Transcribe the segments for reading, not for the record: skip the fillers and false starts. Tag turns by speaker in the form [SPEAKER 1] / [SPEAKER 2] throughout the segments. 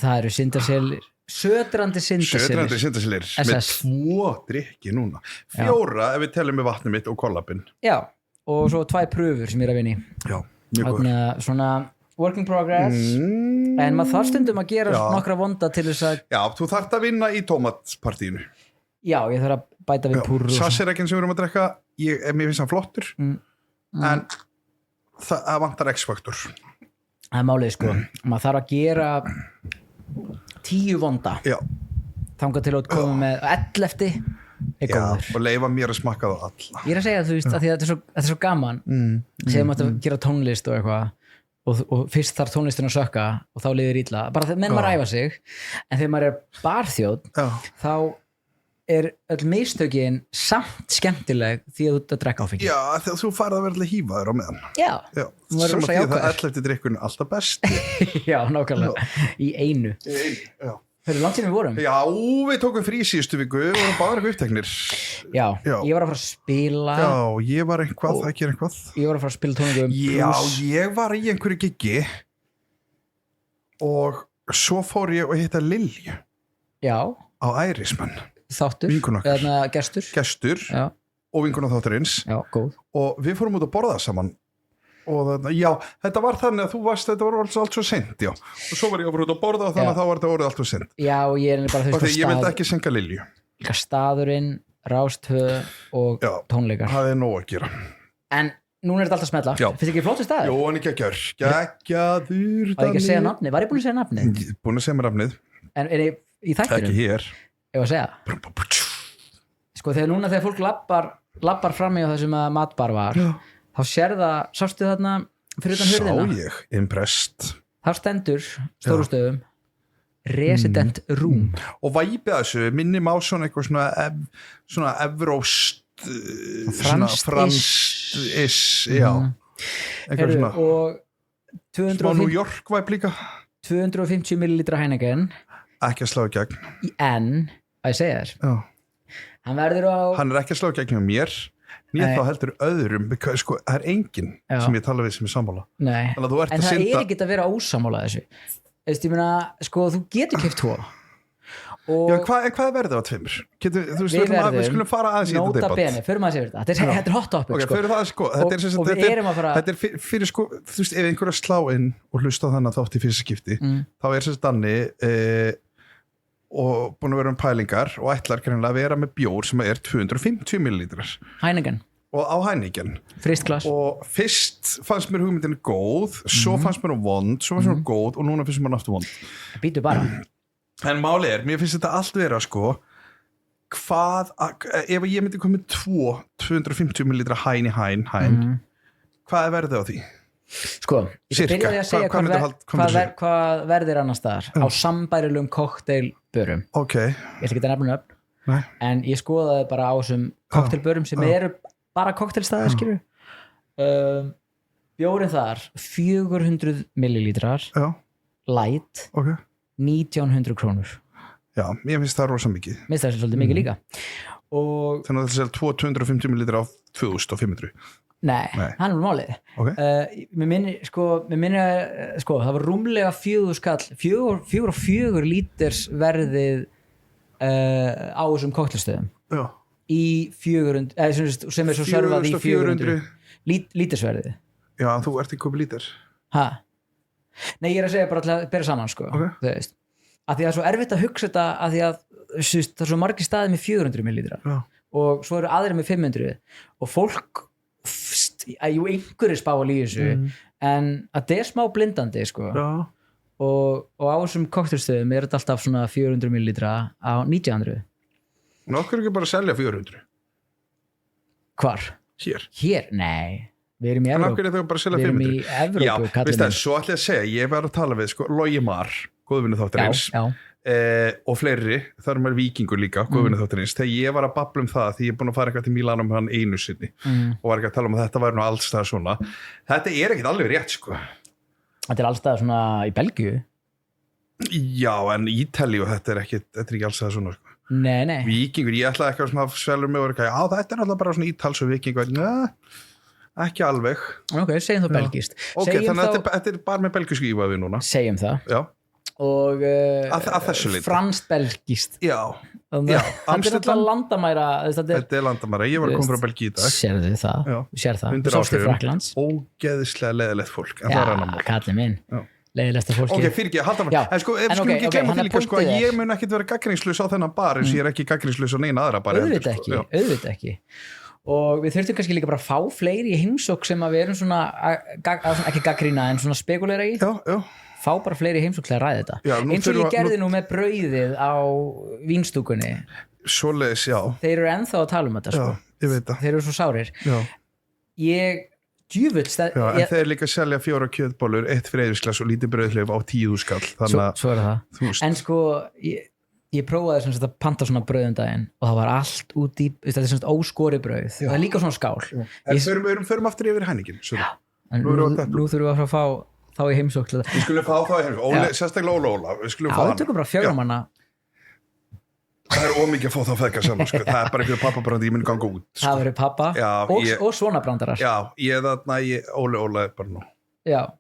[SPEAKER 1] Það eru syndaselir, södrandi syndaselir
[SPEAKER 2] með 2 drykki núna 4 ef við tellum með vatnið mitt og kollabinn.
[SPEAKER 1] Já, og svo 2 pröfur sem ég er að vinna í.
[SPEAKER 2] Já, mjög góður.
[SPEAKER 1] Svona work in progress en maður þarf stundum að gera nokkra vonda til þess að
[SPEAKER 2] Já, þú þarft að vinna í tómatpartíinu.
[SPEAKER 1] Já, ég þarf að bæta við púrur.
[SPEAKER 2] Sasserekin sem við erum að drekka mér finnst hann flottur en það vantar X-faktor.
[SPEAKER 1] Það er málið sko maður þarf að gera 10 vonda þangað til að koma með 11 er góður
[SPEAKER 2] og leyfa mér að smakka það alla.
[SPEAKER 1] Ég er að segja þú veist að þetta er svo gaman þegar maður að gera tónlist og eitthvað og fyrst þarf tónlistin að sökka og þá liðir illa bara þegar menn maður æfa sig en þegar maður er barþjóð þá er öll mistökin samt skemmtileg því að þú ert að drekka áfengi.
[SPEAKER 2] Já, þegar þú farið að verða hífaður á meðan.
[SPEAKER 1] Já.
[SPEAKER 2] Sem að því að það 11. drykkurinn alltaf best.
[SPEAKER 1] Já, nákvæmlega. Í einu.
[SPEAKER 2] Já.
[SPEAKER 1] Það er langt síðan við vorum.
[SPEAKER 2] Já, við tókum frí síðustu viku, við vorum báðir eitthvað uppteknir.
[SPEAKER 1] Já, ég var að fara að spila.
[SPEAKER 2] Já, ég var eitthvað, ekki eitthvað.
[SPEAKER 1] Ég var að fara að spila tónleikum.
[SPEAKER 2] Já, ég var í einhverju giggi og svo fór ég og hitta Lilju.
[SPEAKER 1] Já.
[SPEAKER 2] Á Ærismann.
[SPEAKER 1] Þáttur, eða gestur
[SPEAKER 2] og vinkuna þátturins
[SPEAKER 1] góð.
[SPEAKER 2] Og við fórum út að borða saman og þetta var þannig að þetta var allt svo sent og svo var ég að fara út að borða og þannig að þá var þetta orðið allt svo sent
[SPEAKER 1] og ég er bara
[SPEAKER 2] og ég vildi ekki senka Lilju
[SPEAKER 1] staðurinn, Rástvö og tónleikar
[SPEAKER 2] það er nóg að gera
[SPEAKER 1] en núna er þetta alltaf smetla finnst ekki flottu staður?
[SPEAKER 2] Jó, hann er geggjaður
[SPEAKER 1] var ég að segja nafnið? Var ég búin að segja nafnið?
[SPEAKER 2] Búin að segja mér nafnið
[SPEAKER 1] en er ég í þættinum?
[SPEAKER 2] Ekki hér
[SPEAKER 1] Ég var að segja sko þegar fólk lappar fram í þessum að matbar var þá sástu þarna fyrir utan hurðina
[SPEAKER 2] sá ég, impressed
[SPEAKER 1] þá stendur stóru stöðum resident room
[SPEAKER 2] og væpið þessu minnum á svona eitthvað svona evróst franskt eitthvað svona
[SPEAKER 1] og 250
[SPEAKER 2] smá New York væp líka
[SPEAKER 1] 250 millilitra Heineken
[SPEAKER 2] ekki að slá í gegn
[SPEAKER 1] en að ég segja þér hann er
[SPEAKER 2] ekki að slá í gegn hjá mér nýtt þá heldur öðrum sko, það er enginn sem ég tala við sem er sammála
[SPEAKER 1] en það er ekki að vera ósammála þessu ég meina, sko, þú getur keypt 2
[SPEAKER 2] hvað er verðið á 2? Við skulum fara aðeins í þetta
[SPEAKER 1] nota bene, förum aðeins yfir þetta þetta er hot topic
[SPEAKER 2] þetta er fyrir sko þú veist, ef einhverja slá inn og hlusta þannig að þátt í fyrsta skipti þá er þessi Danni og búin að vera pælingar og ætlar að vera með bjór sem er 250 millilitrar
[SPEAKER 1] Heineken
[SPEAKER 2] og á Heineken
[SPEAKER 1] Fristklass
[SPEAKER 2] og fyrst fannst mér hugmyndin góð svo fannst mér vond, svo fannst mér góð og núna finnst mér aftur vond
[SPEAKER 1] býtu bara
[SPEAKER 2] en máli mér finnst þetta allt vera sko ef ég myndi koma með 250 millilitra Hein hvað er verðið á því?
[SPEAKER 1] Sko, ég byrjaði að segja hvað verðir annars staðar á sambærilegum kokteilbörum
[SPEAKER 2] ég
[SPEAKER 1] ætla ekki að nefna upp en ég skoðaði bara á þessum kokteilbörum sem eru bara kokteilstaðar skilur bjórin þar 400 millilitrar light 1900 krónur
[SPEAKER 2] já, mér finnst það rosa mikið
[SPEAKER 1] mér finnst það svolítið mikið líka og
[SPEAKER 2] þannig að það er 250 millilitrar á 2500
[SPEAKER 1] Nei, hann er málið mér minni það var rúmlega 4 skall 4 líters verðið á þessum kokteilstöðum í 400 sem er svo servað í 400 lítersverðið
[SPEAKER 2] Já, þú ert ekki komið líter
[SPEAKER 1] Nei, ég er að segja bara til að bera saman sko, þú veist að því að það er svo erfitt að hugsa þetta að því að það er svo margir staðir með 400 millilitra og svo eru aðrir með 500 og fólk einhverjir spá að líða þessu en að það er smá blindandi sko. og á þessum kokteilstöðum er þetta alltaf svona 400 millilitra á 1900
[SPEAKER 2] Nú okkur ekki bara að selja 400
[SPEAKER 1] Hvar? Hér? Nei Við erum í Evrópu
[SPEAKER 2] Já, veist það, svo ætla ég að segja ég var að tala við, sko, Logi Mar góðvinnu þáttarins og fleiri, þar er maður Víkingur líka góðvinnu þáttarins, þegar ég var að babla það því ég er búin að fara eitthvað til Mílanum hann einu sinni og var ekki að tala að þetta væri nú allstað svona þetta er ekkit alveg rétt, sko
[SPEAKER 1] Þetta er allstað svona í Belgíu
[SPEAKER 2] Já, en Ítalíu þetta er ekki allstað svona, sko
[SPEAKER 1] Nei.
[SPEAKER 2] Víkingur, ég ætlaði ekki að svona svelur mig og já, þetta alltaf bara svona ítals og Víkingur, ekki alveg.
[SPEAKER 1] Ok, segjum þá belgískt.
[SPEAKER 2] Ok, þannig að þetta bara með belgísku ívaði núna.
[SPEAKER 1] Segjum það.
[SPEAKER 2] Já.
[SPEAKER 1] Og
[SPEAKER 2] að þessu leyti.
[SPEAKER 1] Franskt-belgískt.
[SPEAKER 2] Já.
[SPEAKER 1] Þetta er alltaf landamæra.
[SPEAKER 2] Þetta er landamæra, ég var að koma frá Belgíu í dag.
[SPEAKER 1] Sérðu það, sér það.
[SPEAKER 2] Undir áhrifum, ógeðislega leiðilegt fólk, en það er annar mál.
[SPEAKER 1] Kallið minn, leiðilegsta fólki.
[SPEAKER 2] Ok, fyrir ekki, halda maður. En sko, ef skulum ekki glemma því líka, sko, að ég mun ekkit vera gagnrýnslaus á þennan bar eins og ég er ekki gagnrýnslaus á neina aðra bar.
[SPEAKER 1] Auðvitað ekki. Og við þurftum kannski líka bara að fá fleiri í heimsókn sem að við erum svona, ekki gagnrýna en svona spekulera í.
[SPEAKER 2] Já.
[SPEAKER 1] Fá bara fleiri heimsókn til að ræða þetta. Eins og ég gerði nú með brauðið á vínstúkunni.
[SPEAKER 2] Svoleiðis, já.
[SPEAKER 1] Þeir eru ennþá að tala um þetta, sko.
[SPEAKER 2] Já, ég veit það.
[SPEAKER 1] Þeir eru svo sárir.
[SPEAKER 2] Já.
[SPEAKER 1] En
[SPEAKER 2] þeir líka selja 4 kjötbólur, 1 freyðisglas og lítið brauðhlif á 10 skall.
[SPEAKER 1] Svo er það. En sko, ég prófaði sem sagt að panta svona brauðundaginn og það var allt út í, þetta er sem sagt óskori brauð. Það er líka svona skál.
[SPEAKER 2] En förum aftur yfir hæningin.
[SPEAKER 1] Nú þurfum við að fá þá í heimsókn.
[SPEAKER 2] Við skulum fá þá í heimsókn, sérstaklega Óla. Við skulum fá hann.
[SPEAKER 1] Já, við tökum bara 4 manna.
[SPEAKER 2] Það er ómikið að fá þá feðgar saman, sko. Það er bara einhverju pappabrandi, ég muni ganga út. Sko.
[SPEAKER 1] Það verður pappa og svona brandarar.
[SPEAKER 2] Já, Óla er bara nú.
[SPEAKER 1] Já.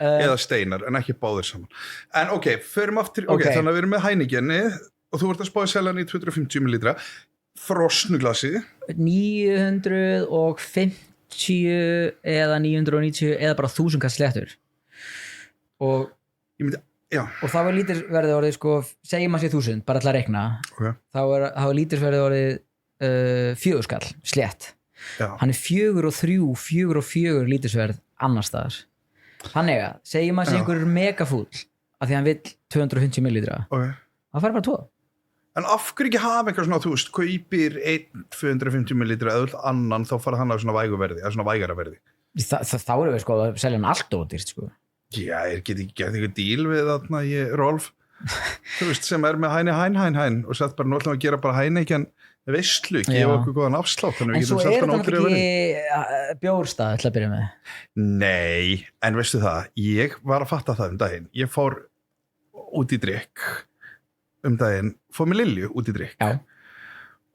[SPEAKER 2] Eða Steinar, en ekki báðir saman. En ok, förum aftur, þannig að við erum með hæninginni og þú ert að spáði selja hann í 250 ml. Frosnuglasi. 950 eða 990 eða bara 1000 kall slettur og það var lítirsverðið orðið sko, segjum að sé 1000 bara til að rekna þá var lítirsverðið orðið 4 skall slett hann er 4 og 3, 4 og 4 lítirsverð annar staðar þannig að segjum að sé einhver megafúll af því hann vill 250 millilitra það fær bara 2. En af hverju ekki hafa einhver svona, þú veist, kaupir 250 millilitra eða annan þá fara hann á svona væguverði, eða svona vægara verði.
[SPEAKER 1] Þá erum við sko að selja hann allt ódýrt, sko.
[SPEAKER 2] Já, get ekki gert eitthvað díl við þarna Rolf, þú veist, sem er með hæn og sett bara nú ætlum að gera bara hænekjan veistlu, gefa okkur góðan afslátt.
[SPEAKER 1] En svo er þetta ekki bjórstað, ætla að byrja með.
[SPEAKER 2] Nei, en veistu það, ég var að fatta það daginn. Ég fór út í drykk daginn, fór með Lilju út í drykk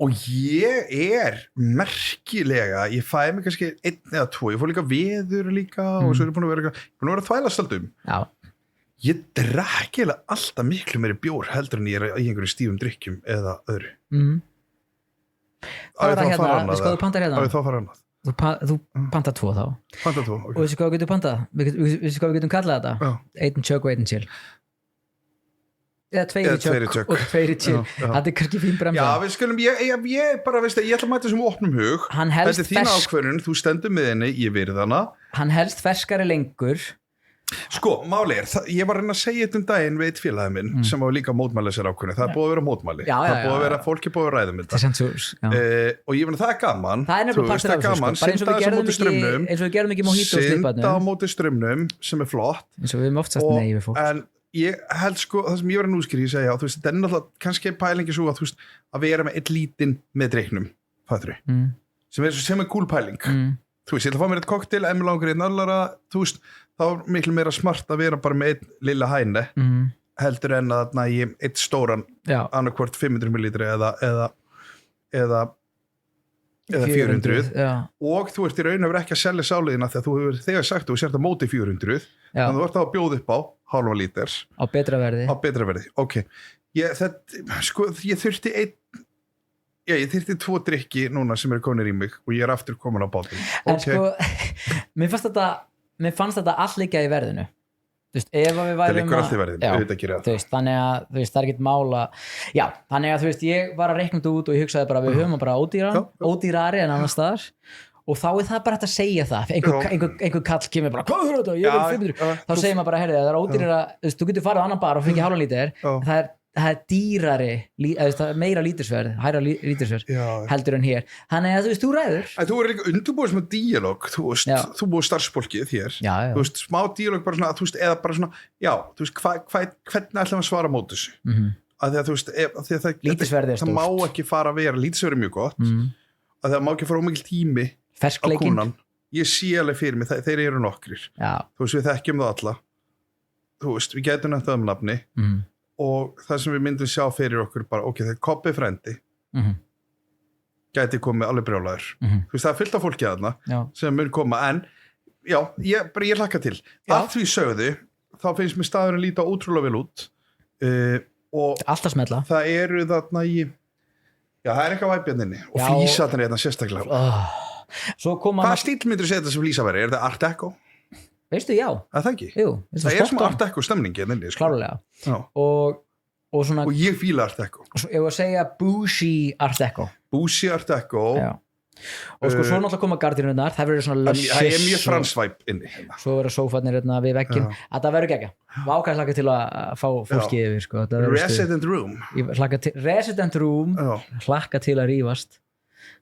[SPEAKER 2] og ég er merkilega, ég fæði mig kannski 1 eða 2, ég fór líka veður líka og svo er ég búin að vera þvælastaldum ég drekki alltaf miklu meiri bjór heldur en ég er í einhverju stífum drykkjum eða öðru
[SPEAKER 1] Það er það hérna, við skoðum pantar hérna Þú panta 2 þá
[SPEAKER 2] Panta 2,
[SPEAKER 1] og veistu hvað við getum pantað? Veistu hvað við getum kallað þetta? 1 chug og 1 chill eða 2 chug og 2 chill þetta er kannski fín bremsa
[SPEAKER 2] Já, við skulum, ég bara, veist ég ætla að mæta sem opnum hug þetta er þín ákvörðun, þú stendur með henni ég virð hana
[SPEAKER 1] hann helst ferskari lengur
[SPEAKER 2] sko, máli er, ég var að reyna að segja þetta daginn við eitt félagi minn sem var líka mótmæli sér ákvörðun, það er búið að vera mótmæli það er búið að vera, fólki búið að ræða þetta og ég finn að það er gaman
[SPEAKER 1] það er nefnilega partur af þessu bara eins og við gerum ekki mojito
[SPEAKER 2] synda á móti strömmnum sem er flott
[SPEAKER 1] eins og við erum oft sagt nei við fólk
[SPEAKER 2] en ég held sko, það sem ég var að núskýra ég segja, þú veist, þetta er náttúrulega kannski pælingi svo að þú veist, að vera með eitt lítinn með dreiknum, fattur við sem er cool pæling þú veist, ég ætla að fá mér eitt kokteil, emil langur einn allara þú veist, þá er miklu meira smart að vera bara með einn lilla hæne heldur en að nægi eitt stóran annarkvort 500 millilitri eða 400 og þú ert í raun og verið ekki að selja sáliðina þegar þú hefur þegar sagt þú sért að móti 400 þannig að þú ert að bjóða upp á halva líters
[SPEAKER 1] á betra verði
[SPEAKER 2] ok, ég þurfti ég þurfti 2 drykki núna sem eru komin í mig og ég er aftur komin á bátinn
[SPEAKER 1] en sko, mér fannst þetta allt líka í verðinu þú veist, ef við værum
[SPEAKER 2] það liggur allt í verðinu
[SPEAKER 1] þannig að þú veist, það er ekkert mála þannig að þú veist, ég var að reikna þetta út og ég hugsaði bara við höfum bara ódýrari en annars staðar og þá er það bara hægt að segja það einhver kall kemur bara, hvað er þetta, ég vil 500 þá segir maður bara, herri, það er ódýrara þú getur farið á annan bar og fengið halvan lítir það er dýrari meira lítirsverð, hæra lítirsverð heldur en hér, þannig að þú veist, þú ræður
[SPEAKER 2] en þú er líka undurbúið sem díalóg þú veist, þú búið starfsfólkið þér þú veist, smá díalóg bara svona, þú veist, eða bara svona þú veist, hvernig ætlum að svara mót þessu að því að þú veist,
[SPEAKER 1] lítirsverð
[SPEAKER 2] það má ekki fara að vera, lítirsverð er mjög gott að það má ekki fara ómikil tími á kúnan, ég sé alveg fyrir mig þeir eru nokkrir, þú veist, við þekkjum það alla þú veist, við getum nefnt það nafni og það sem við myndum sjá fyrir okkur bara, ok, þegar Kobbi frendi gæti komið alveg brjálæður þú veist, það er fullt af fólki að þarna sem mun koma, en já, ég hlakka til að því sögðu, þá finnst mér staðurinn líta ótrúlega vel út og
[SPEAKER 1] alltaf smella
[SPEAKER 2] það eru þarna það er eitthvað væpjarninni og flísarnir er þarna sérstaklega hvað stíl myndir þú segja þetta sem flísa veri? Er það Art Deco?
[SPEAKER 1] Veistu, já.
[SPEAKER 2] Það ekki?
[SPEAKER 1] Jú.
[SPEAKER 2] Það er smá Art Deco stemningi
[SPEAKER 1] klárlega og svona
[SPEAKER 2] og ég fíla Art Deco
[SPEAKER 1] ég var að segja bougie Art Deco og sko svo náttúrulega koma gardínurnar það verður svona luscious
[SPEAKER 2] það er mjög fransvæp inni
[SPEAKER 1] svo verður sófarnir við vegginn það verður ekki vákað hlaka til að fá fólki yfir sko. Resident Room hlaka til að rífast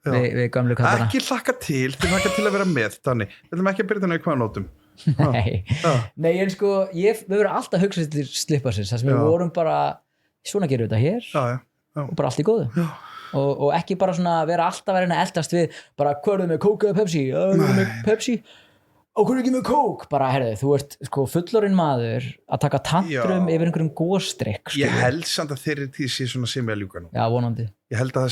[SPEAKER 1] við gamlu kallana
[SPEAKER 2] ekki hlaka til að vera með þannig, við ætlum ekki að byrja þannig hvaða nótum
[SPEAKER 1] Nei, en sko við verðum alltaf að hugsa til slipparsins þar sem við vorum bara svona gerum við þetta hér og bara allt í góðu og ekki bara svona vera alltaf að vera að eldast við bara hverðu með Coke eða Pepsi með Pepsi og hverðu ekki með Coke bara herðu, þú ert sko fullorinn maður að taka tantrum yfir einhverjum góstrykk
[SPEAKER 2] ég held samt að þeirri tíð sé svona sem ég að ljúka nú
[SPEAKER 1] vonandi
[SPEAKER 2] ég held að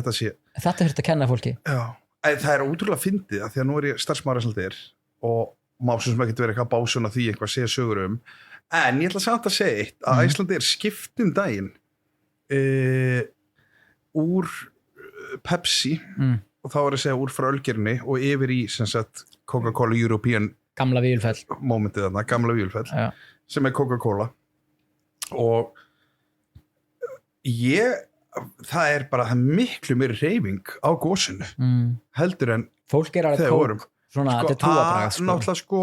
[SPEAKER 2] þetta sé
[SPEAKER 1] þetta þurft að kenna fólki
[SPEAKER 2] það er ótrúlega fyndið að því að nú er ég starfsmaður og má sem ekki vera eitthvað básuna því eitthvað segja sögur en ég ætla samt að segja eitt að Íslandi er skiptum daginn úr Pepsi og þá er að segja úr frá ölgerinni og yfir í sem sagt Coca-Cola European
[SPEAKER 1] gamla Víulfell
[SPEAKER 2] momentið þarna, gamla Víulfell sem er Coca-Cola og það er bara miklu meiri hreyfing á gósinu heldur en
[SPEAKER 1] fólk er alveg kók svona þetta er trúabragð
[SPEAKER 2] náttúrulega sko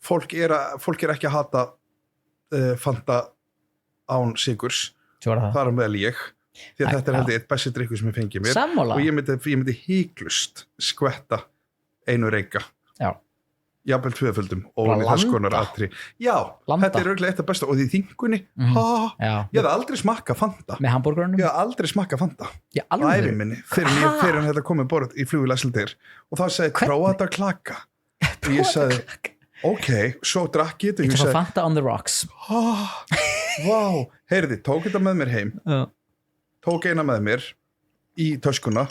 [SPEAKER 2] fólk er ekki að hata Fanta án sigurs það er meðal ég því að þetta er heldur eitt besti drykkur sem ég fengi mér
[SPEAKER 1] sammála.
[SPEAKER 2] Og ég myndi híklust skvetta einu reyka jafnvel tvöföldum og við þess konar atri þetta er auðvitað eitt af besta og því þingunni ég hafði aldrei smakka Fanta
[SPEAKER 1] með hambúrgurunum
[SPEAKER 2] ég hafði aldrei smakka Fanta ævi minni fyrir hann þetta komið borð í flugvél Icelandair og þá sagði prófa þetta klaka og ég sagði ok, svo drakk ég
[SPEAKER 1] þetta og Fanta on the rocks
[SPEAKER 2] vá, heyrði, tók þetta með mér heim tók eina með mér í töskuna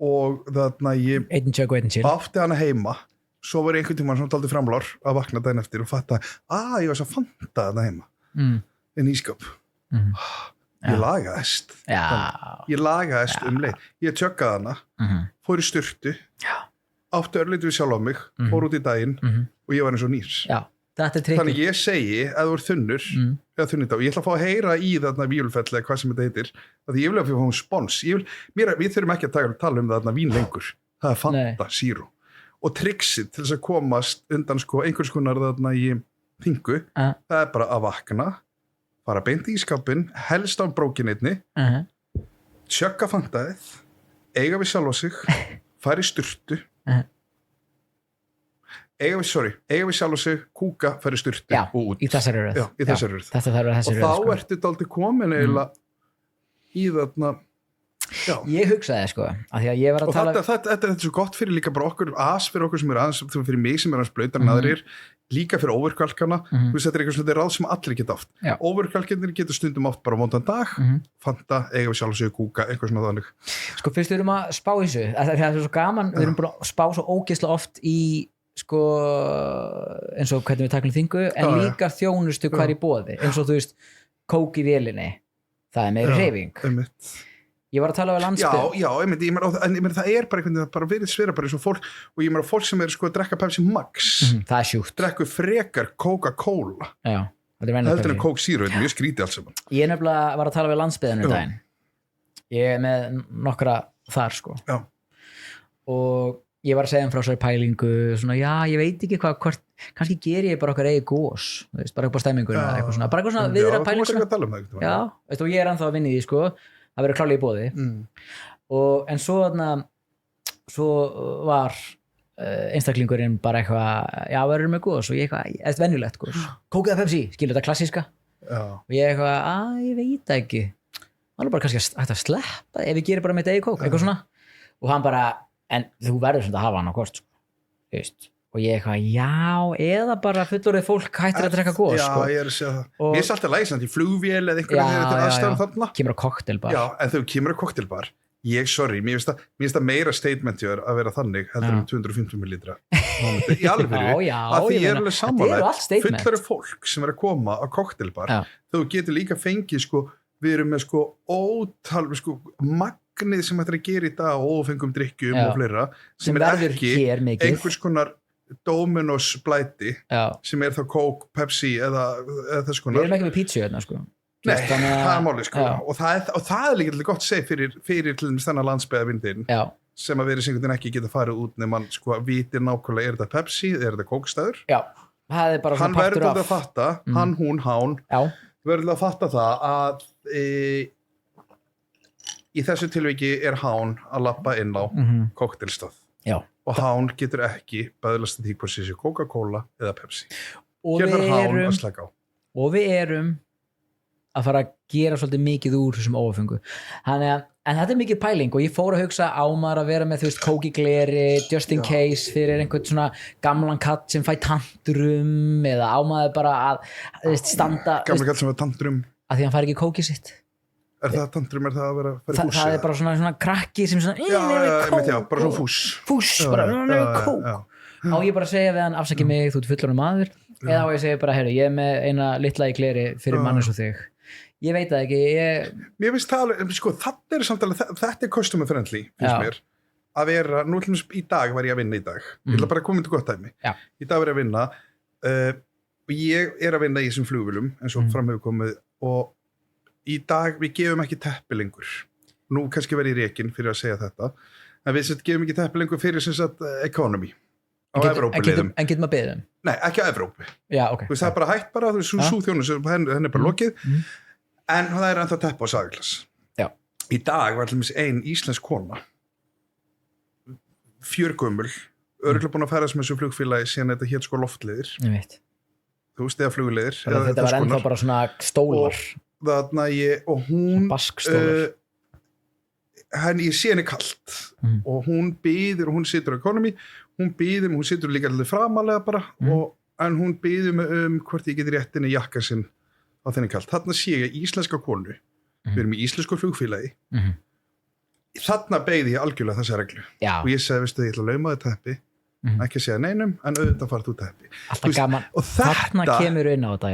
[SPEAKER 2] og þarna ég átti hana heima svo var einhvern tímann svona dálítið framlár að vakna daginn eftir og fatta ég var svo Fanta þarna heima en ískap ég lagaðist leið ég tjöggaði hana fór í sturtu átti örlítið við sjálf á mig fór út í daginn og ég var eins og nýrs þannig ég segi að þú er þunnur eða þunnit á, ég ætla að fá að heyra í þarna Víulfell eða hvað sem þetta heitir að ég vil að fá spons við þurfum ekki að tala um þarna vín lengur það er Fanta Zero og trixið til þess að komast undan sko einhvers konar þarna í þingu það er bara að vakna fara beint í skapinn, helst á brókin einni tjögga Fantaðið eiga við sjálfa sig fara í sturtu eiga við sjálf og sig kúka, færi sturtu og út
[SPEAKER 1] í þessari röð
[SPEAKER 2] og þá ertu dálítið komin eiginlega í þarna
[SPEAKER 1] ég hugsaði sko að því að ég var að tala
[SPEAKER 2] þetta er svo gott fyrir líka bara okkur fyrir okkur sem er aðeins, fyrir mig sem er aðeins blautar en aðrir, líka fyrir óverkvalkana þetta er eitthvað svona ráð sem allir geta oft óverkvalkinir getur stundum oft bara vondan dag Fanta, eiga við sjálf og sig kúka eitthvað svona þannig
[SPEAKER 1] sko fyrst við erum að spá þessu það er svo gaman, við erum bara að spá svo ógeðslega oft í sko eins og hvernig við taklum þingu en líka þjónustu hvar í boði eins og þú veist, kók í vélinni það er meiri hreyfing ég var að tala við landsbyggð
[SPEAKER 2] en það er bara einhvern veginn bara verið svera bara eins og fólk og ég meina fólk sem er sko að drekka Pepsi Max
[SPEAKER 1] það er sjúkt
[SPEAKER 2] drekku frekar Coca-Cola heldur en Coke Zero, þetta er mjög skrítið alls saman
[SPEAKER 1] ég nefnilega var að tala við landsbyggðinu daginn ég er með nokkra þar sko og ég var að segja frá sér pælingu svona, ég veit ekki hvort kannski ger ég bara okkar eigi gós bara upp á stemminguna bara eitthvað svona viðra pælinguna og ég er ennþá að vinna í því sko það verður klálega í boði en svo var einstaklingurinn bara eitthvað verður með gós og ég eitthvað venjulegt gós Coke eða Pepsi, skilur þetta klassíska og ég eitthvað, ég veit ekki það er bara kannski hægt að sleppa ef ég gerir bara með þetta eigi Coke eitthvað svona og hann bara en þú verður svona að hafa hann á kost og ég eitthvað, já, eða bara fullorðið fólk hættir að drekka gos sko.
[SPEAKER 2] Já, ég að segja það Mér er alltaf læsand í flugvél eða einhverju þegar þetta er aðstæðan þarna
[SPEAKER 1] Kemur á koktelbar
[SPEAKER 2] Já, en þegar kemur á koktelbar mér finnst það meira statementjör að vera þannig heldur 250 millilitra í alvöru, að því ég er alveg sammála fullorðið fólk sem er að koma á koktelbar, þú getur líka fengið sko, við erum með sko ótal sko magnið sem þetta er að gera í dag og fengum drikkjum og fleira sem er ekki einhvers konar Dominos blæti sem er þá Coke, Pepsi eða þess konar.
[SPEAKER 1] Við erum ekki með pítsu hérna sko.
[SPEAKER 2] Nei, það er málið sko og það er líka gott að segja fyrir til dæmis þennan landsbyggðarvindinn sem að verið einhvern veginn ekki geta farið út nema sko að vitir nákvæmlega er þetta Pepsi, er þetta Coke stæður?
[SPEAKER 1] Já, það er bara
[SPEAKER 2] hann verður að fatta, hann, hún, hán verður að fatta það að í þessu tilviki er hán að labba inn á koktelstað og hán getur ekki bæðlast því hvort sé Coca-Cola eða Pepsi hér er hán að slaka á
[SPEAKER 1] og við erum að fara að gera svolítið mikið úr þessum óafengu en þetta er mikið pæling og ég fór að hugsa á maður að vera með þú veist kók í gleri just in case fyrir einhvern svona gamlan katt sem fæ tantrum eða á maður bara að standa
[SPEAKER 2] gamlan katt sem fæ tantrum
[SPEAKER 1] að því hann fær ekki kókið sitt
[SPEAKER 2] Er það tantrum, er það að vera fús?
[SPEAKER 1] Það er bara svona krakki sem svona
[SPEAKER 2] bara svona fús
[SPEAKER 1] bara kók á ég bara að segja við hann afsaki mig, þú ert fullorðinn maður eða á ég að segja bara, heyrðu, ég er með eina litla í gleri fyrir mann eins og þig ég veit það ekki
[SPEAKER 2] Mér finnst það alveg, sko, þetta er customer friendly, finnst mér að vera, nú til í dag var ég að vinna í dag ég ætla bara að koma til gott dæmi í dag var ég að vinna og ég er að vinna í þessum flugvélum eins og fram hefur komið og í dag við gefum ekki teppi lengur nú kannski verið í rekin fyrir að segja þetta en við gefum ekki teppi lengur fyrir sem sagt economy á Evrópuleiðum
[SPEAKER 1] en getur maður beðið
[SPEAKER 2] Nei, ekki á Evrópu
[SPEAKER 1] okay.
[SPEAKER 2] Það er bara hægt bara, þú þjónust henni er bara lokið en það er ennþá teppi á Sagerklass í dag var allmis ein íslensk kona fjörgömmul örugglega búin að ferðast með þessu flugfélagi síðan þetta hét sko loftleiðir þú veist eða flugleiðir
[SPEAKER 1] þetta var ennþá bara svona stólar
[SPEAKER 2] og hún ég sé henni kalt og hún býður og hún situr á economy hún situr líka allir framalega bara en hún býður mig hvort ég geti rétt henni jakka sinn á þenni kalt þarna sé ég íslenska konu við erum í íslensku flugfélagi þarna beigði ég algjörlega þessa reglu og ég segi, veistu, ég ætla að lauma þetta teppi ekki að segja neinum en auðvitað fara þú teppi
[SPEAKER 1] alltaf gaman, þarna kemur inn á þetta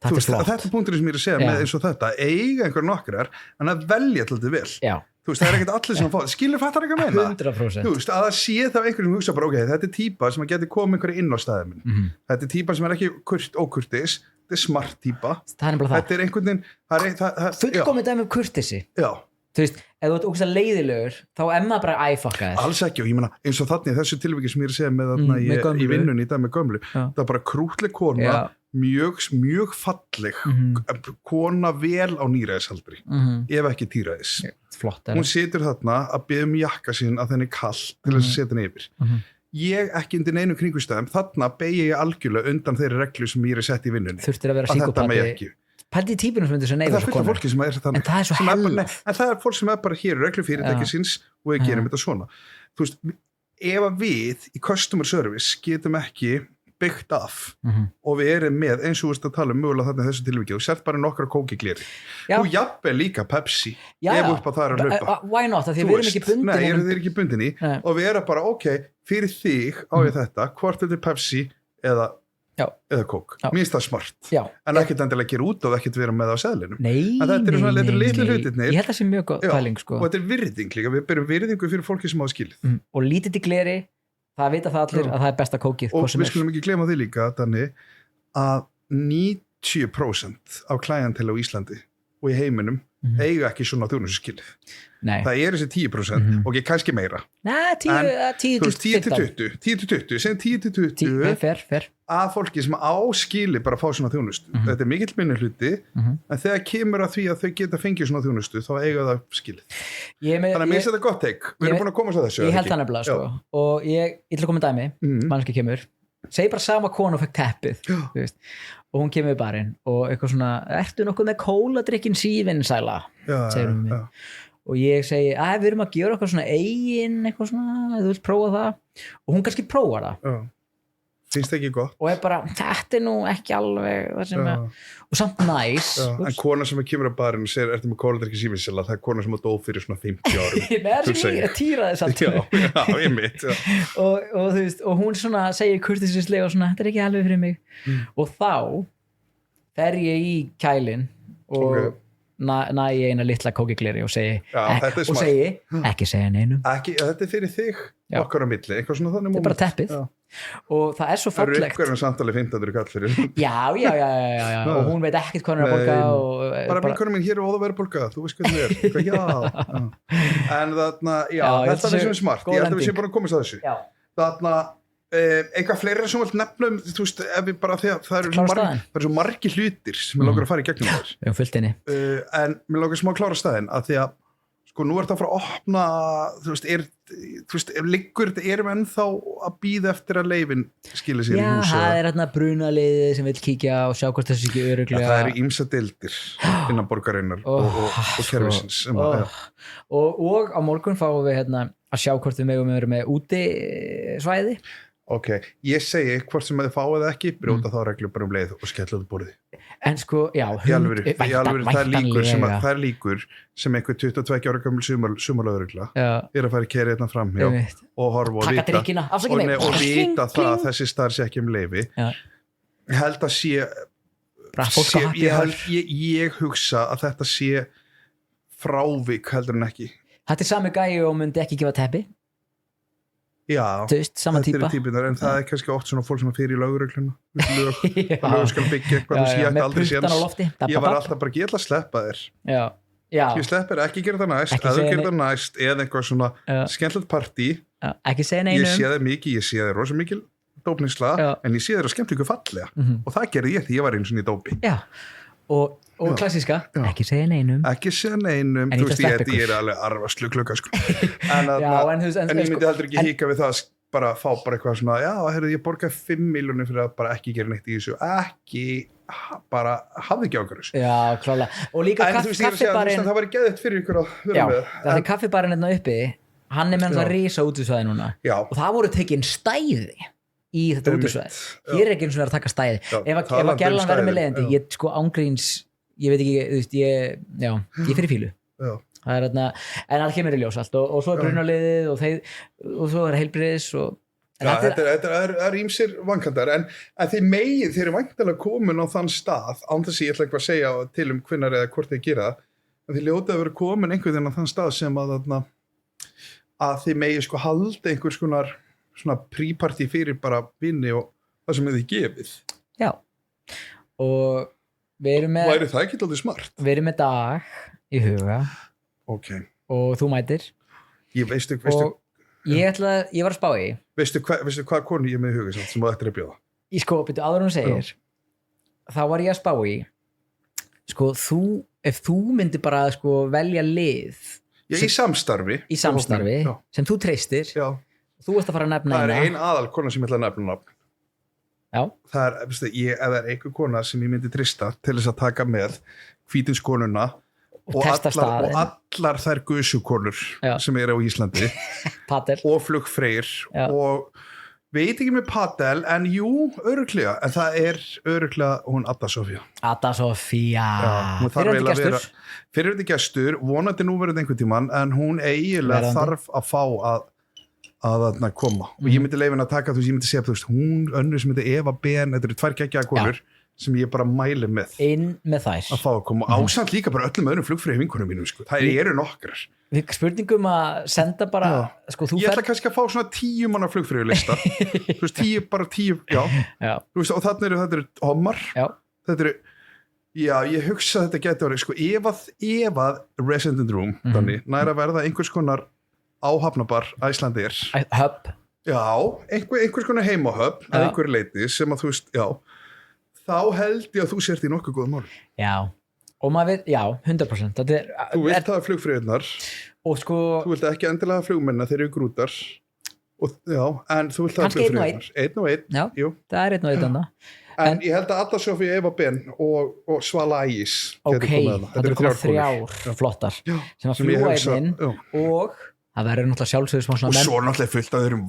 [SPEAKER 2] þetta er punkturinn sem ég er að segja með eins og þetta eiga einhver nokkrar en að velja alltaf vel þú veist, það er ekkert allir sem að fá skilur fattar ekki að meina
[SPEAKER 1] 100%
[SPEAKER 2] þú veist, að það sé þá einhverjum sem hugsa bara ok, þetta er típa sem að geti komið einhverju inn á staðið minn þetta er típa sem er ekki ókurtis þetta er smart típa þetta er einhvern veginn
[SPEAKER 1] fullkomið dæmi um kurtisi þú veist, ef þú ert ógeðslega leiðilegur þá maður bara æfakka þér
[SPEAKER 2] alls ekki og ég meina eins og þannig þessu tilviki sem ég er að segja með í vinnunni í dag með gömlu það er bara krútleg kona mjög falleg kona vel á níræðisaldri ef ekki tíræðis hún situr þarna að biðja jakka sín að þenni kall til þess að setja henni yfir ég ekki undir neinum kringumstæðum þarna beigi ég algjörlega undan þeirri reglu sem ég er sett í vinnunni
[SPEAKER 1] þurftir að vera síkópati pældi í típunum sem myndir svo neyður
[SPEAKER 2] en það er fólki sem er þannig
[SPEAKER 1] en það er svo hell
[SPEAKER 2] en það er fólk sem er bara hér reglu fyrirtækisins og við gerum þetta svona þú veist, ef að við í customer service getum ekki byggt af og við erum með eins og við veist að tala mögulega þarna þessu tilvikið og sett bara nokkra kókigleri þú jafnvel líka Pepsi ef upp á það er að hlaupa
[SPEAKER 1] why not, því við erum ekki bundin
[SPEAKER 2] nei, þið er ekki bundin í og við erum bara ok, fyrir þig á ég þetta hvort þetta er Pepsi eða kók, mér finnst það smart en ekkert endilega gera út og ekkert vera með á seðlinum en þetta er svona litlu hlutirnir
[SPEAKER 1] ég held það sé mjög góð pæling sko
[SPEAKER 2] og þetta er virðing líka, við berum virðingu fyrir fólki sem á skilið
[SPEAKER 1] og lítið til gleri, það vita það allir að það er besta kókið
[SPEAKER 2] og við skulum ekki glema því líka þannig að 90% af klæjantil á Íslandi og í heiminum eiga ekki svona þjónustuskilið það er þessi 10% og ekki kannski meira 10-20 sem 10-20
[SPEAKER 1] fer
[SPEAKER 2] að fólki sem áskili bara að fá svona þjónustu þetta er mikill minni hluti en þegar kemur að því að þau geta fengið svona þjónustu þá eiga það skilið þannig að mér finnst þetta gott teik við erum búin að komast að þessu
[SPEAKER 1] ég held það nefnilega sko og ég ætla að koma dæmi mannski kemur segi bara sama konu og fekk teppið og hún kemur í barinn og eitthvað svona ertu nokkuð með kóladrykkin sífinn sæla segir hún mig og ég segi við erum að gera eitthvað svona eigin eitthvað svona, þú vilt prófa það og hún kannski prófar það
[SPEAKER 2] finnst ekki gott
[SPEAKER 1] og bara, þetta nú ekki alveg það sem og samt næs
[SPEAKER 2] en kona sem kemur á barinn og segir, ertu með kóladrykki sífinsela, það kona sem dó fyrir svona 50 árum
[SPEAKER 1] með þessi ég týraði samt
[SPEAKER 2] ég mitt
[SPEAKER 1] og þú veist, og hún svona segir kurteisislega og svona, þetta ekki alveg fyrir mig og þá fer ég í kælin og næ ég eina litla kókigleri og segi ekki segja neinum
[SPEAKER 2] þetta fyrir þig okkar á milli, eitthvað svona þannig
[SPEAKER 1] þetta bara teppið og það svo fallegt
[SPEAKER 2] það einhverjum samtalið 500 kall fyrir
[SPEAKER 1] já og hún veit ekkert hvað hún að borga
[SPEAKER 2] bara vinkonum minn hér og það verður borga þú veist hvað það en þarna, þetta er sem smart ég held að við séum bara að komast að þessu þarna eitthvað fleira sem við nefnum þú veist, ef við bara það eru svo margi hlutir sem við langar að fara í gegnum þér en við langar smá að klára staðinn að því að sko nú er það að fara að opna þú veist, liggur erum við ennþá að bíða eftir að leyfin skilja sér í húsi
[SPEAKER 1] það er hérna brunaliðið sem vil kíkja og sjá hvort þessi ekki örugglega
[SPEAKER 2] það eru ýmsa deildir innan borgarinnar og kerfisins
[SPEAKER 1] og á morgun fáum við hérna að sjá hvort við megum vera með úti svæði
[SPEAKER 2] ok, ég segi hvort sem þið fáið ekki brjóta þá reglu bara leið og skella út borðið
[SPEAKER 1] en sko, já
[SPEAKER 2] í alvöru, það er líkur sem einhver 22 ára gammal sumarlöðurugla er að fara að keyra hérna framhjá og horfa og vita það að þessi starf sé ekki leyfi ég held að ég hugsa að þetta sé frávik heldur en ekki
[SPEAKER 1] þetta er sami gæi og myndi ekki gefa teppi
[SPEAKER 2] já,
[SPEAKER 1] þetta
[SPEAKER 2] eru típunar en það er kannski oft svona fólk sem er fyrir í lögregluna lög skal byggja eitthvað ég ætti aldrei séns ég var alltaf bara ekki að sleppa þér ég sleppir ekki gera það næst eða þú gera það næst eða eitthvað svona skemmtilegt partí
[SPEAKER 1] ekki segja neinum
[SPEAKER 2] ég sé það mikið, ég sé það rosa mikil dópningsla en ég sé það skemmtilegu fallega og það gerði ég því ég var eins og í dópi
[SPEAKER 1] og klassíska, ekki segja neinum
[SPEAKER 2] þú veist ég er alveg arvaslu klukka sko. en ég myndi heldur ekki híka við það bara fá bara eitthvað svona ég borgaði 5 miljónir fyrir að bara ekki gera neitt í þessu ekki bara hafði ekki ákvæður þessu
[SPEAKER 1] já, klálega og líka kaffibarinn
[SPEAKER 2] það var geðið fyrir ykkur að vera með
[SPEAKER 1] það er kaffibarinn hérna uppi hann er með það rísa útisvæði núna og það voru tekin stæði í þetta útisvæði hér er ekki eins og verið að taka stæði ef að gellan verður með leiðandi ég sko ángríns ég veit ekki, ég fyrir fílu það er þarna, en allt kemur í ljós allt og svo er brunaliðið og svo er heilbriðis
[SPEAKER 2] þetta er ýmsir vankandar en þeir eru vantanlega komin á þann stað án þess að ég ætla ekki að segja til hvenær eða hvort þeir gera en þeir ljóta að vera komin einhvern veginn á þann stað sem að þeir megi sko halda einhvers konar svona prípartí fyrir bara vinni og það sem þið gefið
[SPEAKER 1] og
[SPEAKER 2] væri það ekki alltaf smart?
[SPEAKER 1] Við erum með dag í huga og þú mætir
[SPEAKER 2] ég
[SPEAKER 1] var að spá í
[SPEAKER 2] veistu hvað konu ég er með í huga sem þú ættir að bjóða?
[SPEAKER 1] Í sko, byrju áður hún segir þá var ég að spá í sko, ef þú myndir bara sko, velja lið
[SPEAKER 2] í samstarfi
[SPEAKER 1] sem þú treystir þú ert að fara að nefna
[SPEAKER 2] það er ein aðal kona sem ég ætla að nefna það er, ef það er einhver kona sem ég myndi trista til þess að taka með hvítinskonuna og allar þær gusukonur sem eru á Íslandi og flugfreyr og veit ekki með padel en jú, örugglega en það er örugglega hún Adda Sofía
[SPEAKER 1] hún þarf
[SPEAKER 2] fyrir gestur vonandi nú verður einhvern tímann en hún eiginlega þarf að fá að koma og ég myndi leyfa henni að taka þú veist, ég myndi segja þú veist, hún önnur sem myndi Eva Ben, þetta eru 2 geggjaðar konur sem ég bara mæli með
[SPEAKER 1] inn með þær
[SPEAKER 2] að fá að koma ásamt líka bara öllum öðrum flugfreyjum vinkonum mínum sko. það eru nokkrar
[SPEAKER 1] spurningum að senda bara sko,
[SPEAKER 2] ég ætla kannski að fá svona 10 manna flugfreyjulista þú veist 10 þú veist, og þetta eru homar þetta eru ég hugsa að þetta geti orðið sko, ef að Resident Room þannig, nær að verða einhvers konar áhafnabar Æslandir
[SPEAKER 1] hub
[SPEAKER 2] einhvers konar heimahöfn að einhver leiti sem að þú veist þá held ég að þú sért í nokkuð góða mál
[SPEAKER 1] og maður veit, 100%
[SPEAKER 2] þú vilt hafa flugfreyjurnar
[SPEAKER 1] og sko
[SPEAKER 2] þú vilt ekki endilega hafa flugmenna þeir eru grútar og, en þú vilt hafa flugfreyjurnar einn og einn
[SPEAKER 1] það er einn og einn
[SPEAKER 2] en ég held að Adda Sofía, Eva Ben og Svala Ægis
[SPEAKER 1] þetta eru komað 3 flottar sem að fljúa einn og það verður náttúrulega sjálfsögur smá
[SPEAKER 2] og svo náttúrulega fullt að þeirrum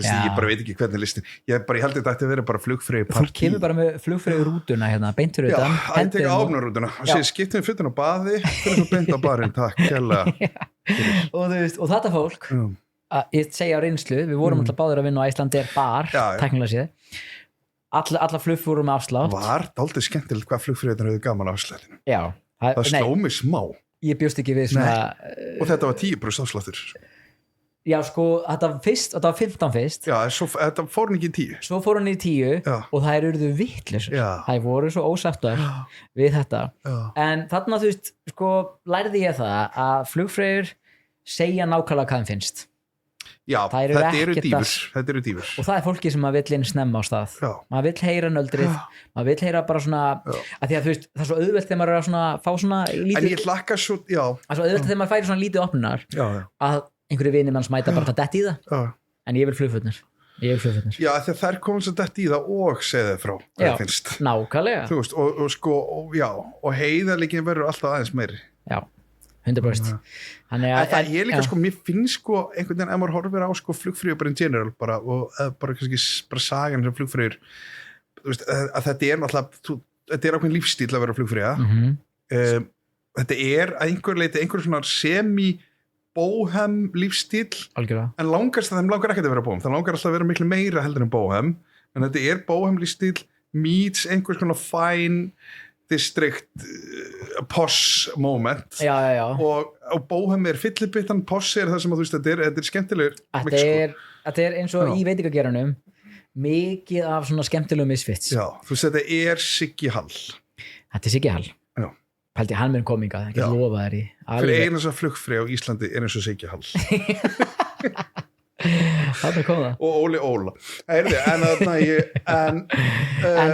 [SPEAKER 2] ég bara veit ekki hvernig listin ég held þetta ætti að vera bara flugfreyju partí
[SPEAKER 1] þú kemur bara með flugfreyju rútuna hérna, beint fyrir utan
[SPEAKER 2] að ég teka áfnarrútuna og sé skiptum fötin á baði fyrir að beint á barinn, takk
[SPEAKER 1] og þetta fólk ég segja á reynslu, við vorum alltaf báðir að vinna á Icelandair bar, teknilega séð alla flug voru með afslátt
[SPEAKER 2] var dálítið skemmtilegt hvað flugfreyjurnar höfðu gaman afsláttinu það sló mig smá
[SPEAKER 1] ég bjóst ekki við svona
[SPEAKER 2] og þetta var 10% afsláttur
[SPEAKER 1] já sko, þetta var 15 fyrst
[SPEAKER 2] já, þetta fór hann ekki í 10
[SPEAKER 1] svo fór hann í 10 og það eruðu vittlisur það voru svo ósáttar við þetta en þarna þú veist, sko lærði ég það að flugfreyjur segja nákvæmlega hvað þeim finnst
[SPEAKER 2] já, þetta eru dýfur
[SPEAKER 1] og það er fólki sem maður vill inn snemma á stað maður vill heyra nöldrið maður vill heyra bara svona að því að þú veist, það er svo auðvelt þegar maður er að svona, fá svona lítið
[SPEAKER 2] en ég hlakka svo, já
[SPEAKER 1] það er svo auðvelt þegar maður færi svona lítið opnunar að einhverju vinir mann smæta bara það dett í það en ég vil flugfötnir
[SPEAKER 2] já, þegar þær komum svo dett í það og segði frá hvað það finnst
[SPEAKER 1] nákvæmlega
[SPEAKER 2] þú veist, og sko, og heiðarleikin verður alltaf aðeins meiri
[SPEAKER 1] já 100%
[SPEAKER 2] það er líka sko, mér finnst sko einhvern veginn ef maður horfir á sko flugfreyjur bara in general bara, og bara kannski bara sagan sem flugfreyjur að þetta er náttúrulega þetta er ákveðin lífstíl að vera flugfreyja þetta er að einhver leiti einhver svona semi-bóhem lífstíl
[SPEAKER 1] algjörlega
[SPEAKER 2] en þeim langar ekki að vera bóhem það langar alltaf að vera miklu meira heldur en bóhem en þetta er bóhem lífstíl meets einhvers svona fine district posh moment og bóhem er fyllibittan posh er það sem að þú veist þetta er skemmtilegur
[SPEAKER 1] þetta er eins og í veitingageranum mikið af svona skemmtilegum misfits
[SPEAKER 2] já, þú veist þetta er Siggi Hall
[SPEAKER 1] þetta er Siggi Hall pælti hann með kominga, ekki lofa þær í
[SPEAKER 2] fyrir einu þess að flugfreyja á Íslandi er eins og Siggi Hall og Óli Óla
[SPEAKER 1] en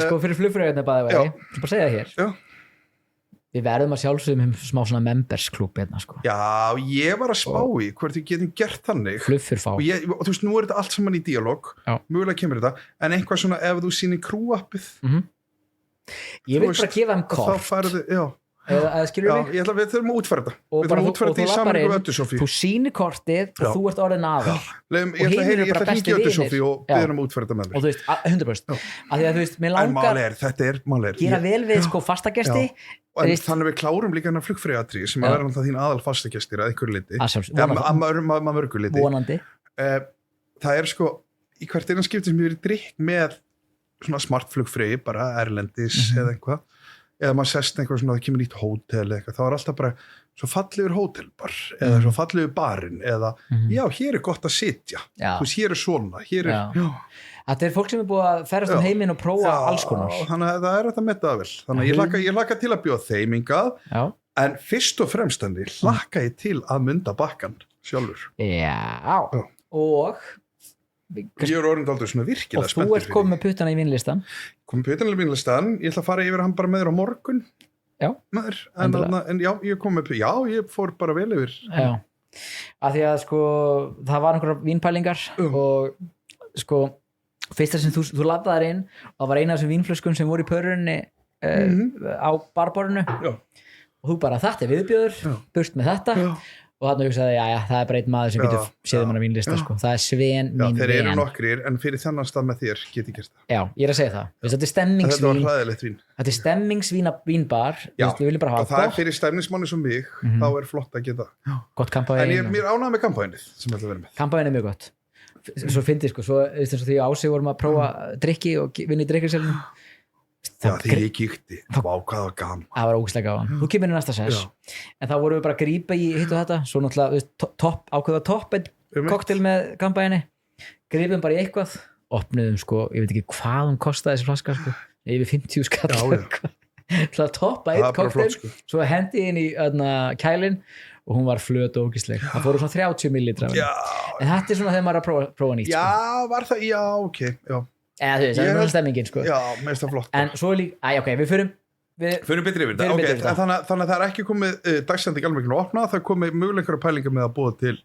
[SPEAKER 1] sko fyrir flugfreyjarnir bara segja það hér við verðum að sjálfsögum smá svona membersklúb hérna sko
[SPEAKER 2] já, ég var að spá í hvort við getum gert þannig
[SPEAKER 1] og
[SPEAKER 2] þú veist, nú er þetta allt saman í dialóg mögulega kemur þetta, en eitthvað svona ef þú sýnir krúappið
[SPEAKER 1] ég vil bara gefa þeim kort
[SPEAKER 2] þá færðu,
[SPEAKER 1] ég
[SPEAKER 2] ætla að við þurfum að útfæra þetta við þurfum að útfæra þetta í sammenningu við Öddu-Sofíu
[SPEAKER 1] þú sýnir kortið og þú ert orðin aðal
[SPEAKER 2] ég ætla að hringja í Öddu-Sofíu og við erum að útfæra þetta með
[SPEAKER 1] og þú veist, 100% af því að þú veist, mér langar gera vel við sko fastagesti
[SPEAKER 2] en þannig við klárum líka hennar flugfreyjatri sem að vera það þín aðal fastagestir að einhverju liti að mörgu liti
[SPEAKER 1] vonandi
[SPEAKER 2] það er sko, í hvert eina skipti sem ég verið drikk með svona smart flugfreyji bara erlendis eða eitthvað eða maður sest einhver svona að það kemur nýtt hótel eða eitthvað, þá er alltaf bara svo fallegur hótelbar eða svo fallegur barinn eða já, hér er gott að sitja þú veist, hér er svona
[SPEAKER 1] þetta er fólk sem er búið að ferast heiminn og prófa alls konar
[SPEAKER 2] þannig að það er þetta með það vel þannig að ég hlakka til að bjóða þeim hingað en fyrst og fremst hlakka ég til að mynda bakkan sjálfur
[SPEAKER 1] og
[SPEAKER 2] ég er orðin aldrei svona virkilega spenntur
[SPEAKER 1] og þú ert komið með puttana í vínlistan
[SPEAKER 2] ég ætla að fara yfir hann bara með þér á morgun en já, ég kom með ég fór bara vel yfir
[SPEAKER 1] af því að sko það var einhverja vínpælingar og sko fyrsta sem þú labbaðir inn og það var eina af þessum vínflöskum sem voru í pörurinni á barborinu og þú bara, þetta er viðbjöður burt með þetta og þannig hugsaði ég, það er bara einn maður sem getur séð mann á vínlista sko. Það er Sven mín
[SPEAKER 2] þeir eru nokkrir, en fyrir þennan stað með þér get ég gert það
[SPEAKER 1] ég er að segja það, þetta er stemmingsvín
[SPEAKER 2] þetta var hræðilegt vín
[SPEAKER 1] þetta er stemmingsvín vínbar við viljum bara hafa
[SPEAKER 2] það er fyrir stemningsmanni sem mig þá er flott að geta
[SPEAKER 1] gott kampavín
[SPEAKER 2] en mér ánægði með kampavínið sem ég ætla að vera með
[SPEAKER 1] kampavín er mjög gott svo fyndið sko, svo eins og því á Ási vorum að prófa drikki og vinna í drikkarselinu
[SPEAKER 2] þegar ég kíkti, hvað var gaman
[SPEAKER 1] það var ógeðslega gaman, þú kemur í næsta sess en þá vorum við bara að grípa í hitt og þetta svo náttúrulega ákveða topp koktel með kampæni grípum bara í eitthvað, opnuðum sko ég veit ekki hvað hún kostaði þessi flaska sko, yfir 50 skall það toppa eitt koktel sko. Svo hendi inn í kælin og hún var flöt og ógeðsleg það fóru svona 30 millilitra en þetta er svona þegar maður er að prófa nýtt
[SPEAKER 2] var það, ok
[SPEAKER 1] eða þú veist, það er stemmingin sko
[SPEAKER 2] mér finnst það flott
[SPEAKER 1] en svo líka, við
[SPEAKER 2] förum betri yfir þetta þannig að það er ekki komið dagsending alveg að opna, það er komið mögulega einhverja pælingar með að búa til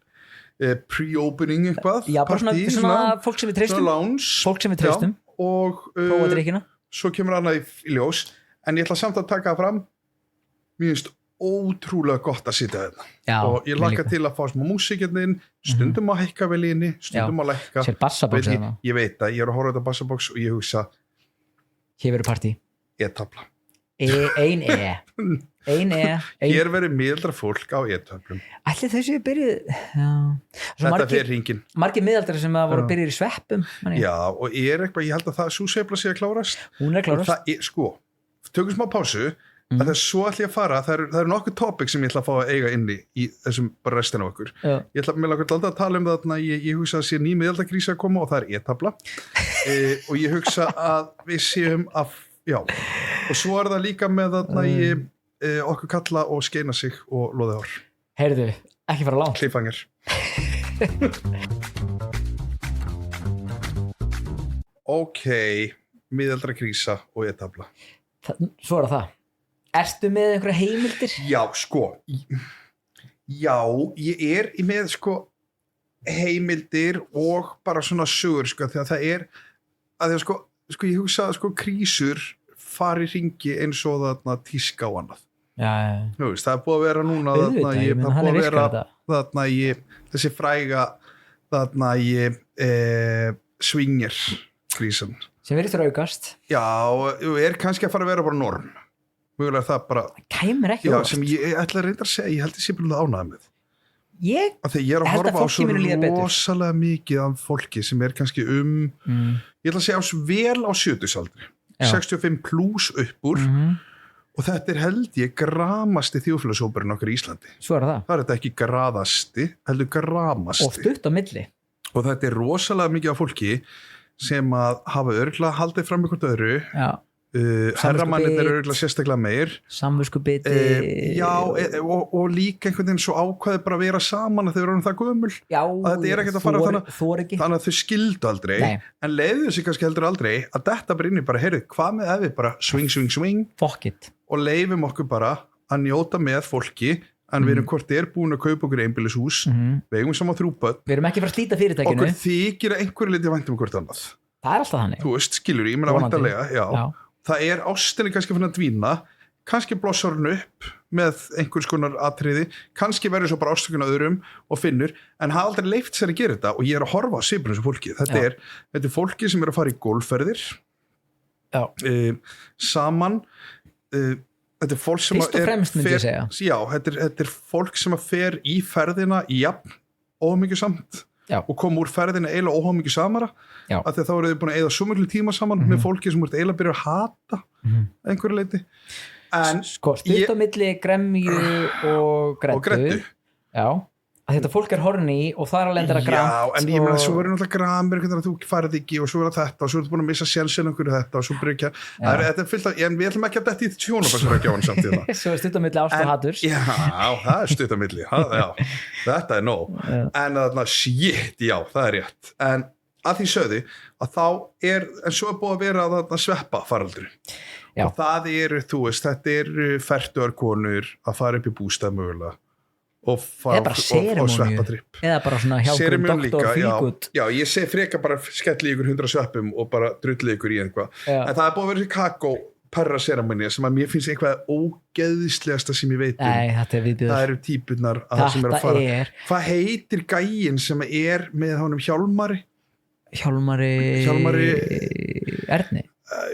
[SPEAKER 2] pre-opening eitthvað
[SPEAKER 1] bara svona fólk sem við treystum
[SPEAKER 2] og
[SPEAKER 1] prófa drikkina
[SPEAKER 2] svo kemur annað í ljós en ég ætla samt að taka það fram mér finnst ótrúlega gott að sitja þetta og ég laka til að fá smá músíkinn stundum að hækka vel inni, stundum að lækka ég veit að ég er að horfa þetta bassabox og ég hugsa
[SPEAKER 1] hér verður partí
[SPEAKER 2] E-tafla hér verður miðaldra fólk á E-töflum
[SPEAKER 1] ætli þessu byrjuð
[SPEAKER 2] þetta fyrir hringin
[SPEAKER 1] margir miðaldra sem að voru byrjuð í sveppum
[SPEAKER 2] já og ég held að það súsveifla sé að klárast
[SPEAKER 1] hún er klárast
[SPEAKER 2] sko, tökum smá pásu að það er svo ætla ég að fara það eru nokkuð topic sem ég ætla að fá að eiga inni í þessum bara restina af okkur ég ætla með alltaf að tala það ég hugsa að sé ný miðaldakrísa að koma og það er E-tafla og ég hugsa að við séum að já, og svo er það líka með okkur kalla og skeina sig og loði hár
[SPEAKER 1] heyrðu, ekki fara langt
[SPEAKER 2] Cliffhanger ok, miðaldakrísa og E-tafla
[SPEAKER 1] svo er það ertu með einhverja heimildir?
[SPEAKER 2] Já, sko já, ég er með sko heimildir og bara svona sögur sko, þegar það er að því að sko ég hugsa að sko krísur fari hringi eins og þarna tíska og annað veist, það er búið að vera núna þessi fræga þarna swinger krísan
[SPEAKER 1] sem verður aukast
[SPEAKER 2] já, er kannski að fara að vera bara norm mjögulega það bara
[SPEAKER 1] kæmur ekki
[SPEAKER 2] sem ég ætla að reynda að segja, ég held að ég sé bara ánægð með
[SPEAKER 1] þegar
[SPEAKER 2] ég er að horfa á svo rosalega mikið af fólki sem er kannski ég ætla að segja vel á 70-aldri 65 plus upp úr og þetta er held ég gramasti þjóðfélagshópurinn okkar í Íslandi
[SPEAKER 1] svo er það
[SPEAKER 2] er þetta ekki graðasti, heldur gramasti
[SPEAKER 1] og stutt á milli
[SPEAKER 2] og þetta er rosalega mikið af fólki sem að hafa örgulega haldið fram ykkur öðru herramannir eru örgulega sérstaklega meir
[SPEAKER 1] samviskubiti
[SPEAKER 2] já og líka einhvern veginn svo ákvæði bara að vera saman að þau eru það gömul að þetta er ekkert að fara þannig að þau skildu aldrei en leiðu þessi kannski heldur aldrei að þetta bara inni bara heyrðu hvað með ef við bara swing og leifum okkur bara að njóta með fólki en við erum hvort búin að kaupa okkur einbýlishús við eigum saman 3 börn
[SPEAKER 1] við erum ekki fara að slíta fyrirtækinu
[SPEAKER 2] okkur þykir að einhverju liti vænt hvort annað
[SPEAKER 1] það er alltaf þannig
[SPEAKER 2] þú veist skilur ég menna væntanlega já það er ástinni kannski fyrir að dvína kannski blossar hann upp með einhvers konar atriði, kannski verður svo bara ástökun að öðrum og finnur en hafa aldrei leyft sér að gera þetta og ég er að horfa á svipur þessu fólki, þetta er fólki sem er að fara í golfferðir saman þetta er fólk sem
[SPEAKER 1] fyrst og fremst myndi ég segja
[SPEAKER 2] já, þetta er fólk sem að fer í ferðina í jafn ómikið samt og koma úr ferðinu eiginlega óhámikið samara af því að þá eru þau búin að eyða svo mjög tíma saman með fólki sem eru eiginlega að byrja að hata einhverju leiti en
[SPEAKER 1] sko stutt á milli gremju og grettu já að þetta fólk horny og það að lenda að gramt
[SPEAKER 2] já en ég meina svo verður náttúrulega gramir að þú farið ekki og svo verður þetta og svo ertu búin að missa sjensin einhverju þetta og svo byrja ekki þetta er fyllt af en við ætlum ekki að detta í tjónabæsaragjáin samt í það
[SPEAKER 1] svo stutt á milli ást og haturs
[SPEAKER 2] já það er stutt á milli þetta er nóg en þarna shit já það er rétt en að því sögði að þá en svo búið að vera að sveppa faraldri og það þú veist þetta fertuarkonur að fara upp í bústað mögulega og sveppatripp
[SPEAKER 1] eða bara svona hjá doktor Fígut
[SPEAKER 2] já ég sé freka bara skelli ykkur 100 sveppum og bara drulli ykkur í einhvað en það er búið að vera kakó perra seremonía sem að mér finnst eitthvað ógeðislegasta sem ég veit það eru típunar að það sem er að fara hvað heitir gæin sem er með honum Hjálmari
[SPEAKER 1] Erni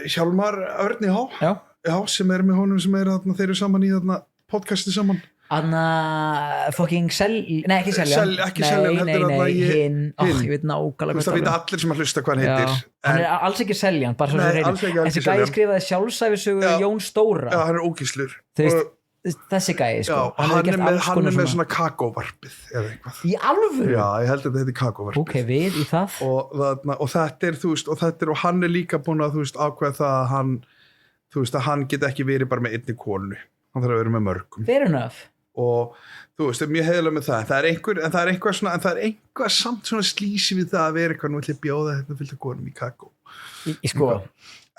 [SPEAKER 2] Hjálmar Örni já sem er með honum sem er þarna þeir eru saman í þarna podcasti saman
[SPEAKER 1] Anna fucking nei ekki Seljan hinn ég veit nákvæmlega
[SPEAKER 2] það veit allir sem að hlusta hvað hann heitir
[SPEAKER 1] hann er alls ekki Seljan bara svo reynir þessi gæði skrifaði sjálfsæfisögu Jón Stóra
[SPEAKER 2] já hann er ógíslur
[SPEAKER 1] þessi gæði sko
[SPEAKER 2] hann er með svona kakóvarpið eða eitthvað
[SPEAKER 1] í alvöru
[SPEAKER 2] já ég held að þetta heiti kakóvarpið
[SPEAKER 1] ok við í það
[SPEAKER 2] og þetta þú veist og hann er líka búin að þú veist ákveða það að hann þú veist að hann get ekki verið bara með einni konu hann þarf að vera með mörgum
[SPEAKER 1] fair enough
[SPEAKER 2] og þú veist, mjög heiðilega með það en það er einhver samt svona slísi við það að vera eitthvað nú ætla að bjóða þetta fylgta konum í kakó
[SPEAKER 1] sko,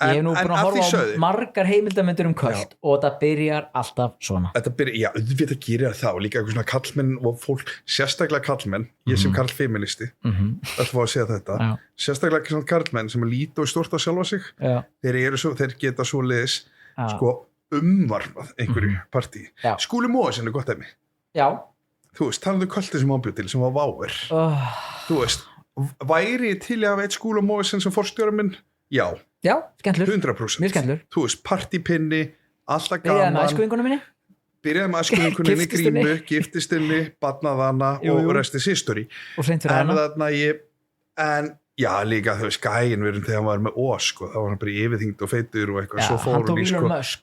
[SPEAKER 1] ég hef nú búin að horfa á margar heimildamindur köld og það byrjar alltaf svona
[SPEAKER 2] já, auðvitað gerir það og líka eitthvað svona kallmenn og fólk, sérstaklega kallmenn ég sem karlfeministi ætla að segja þetta sérstaklega svona karlmenn sem að líta og stórta sjálfa sig þeir geta svo leiðis sko umvarmað einhverju partí. Skúli Mogensen gott dæmi.
[SPEAKER 1] Já.
[SPEAKER 2] Þú veist, talandi kvöldi sem hann bjóð til, sem var váir. Þú veist, væri til að hafa eitt Skúli Mogensen sem forstjóra minn? Já,
[SPEAKER 1] skemmtlur.
[SPEAKER 2] 100%.
[SPEAKER 1] Mjög skemmtlur.
[SPEAKER 2] Þú veist, partípinni, alltaf gaman.
[SPEAKER 1] Byrjaði með æskuvingunum minni?
[SPEAKER 2] Byrjaði með æskuvingunni Grímu, giftistinni, barnaðana og restið history.
[SPEAKER 1] Og seint fyrir hana.
[SPEAKER 2] Já, líka þú veist, gæinn verðum þegar hann var með sko, þá var hann bara í yfirþyngd og feitur og eitthvað, svo fór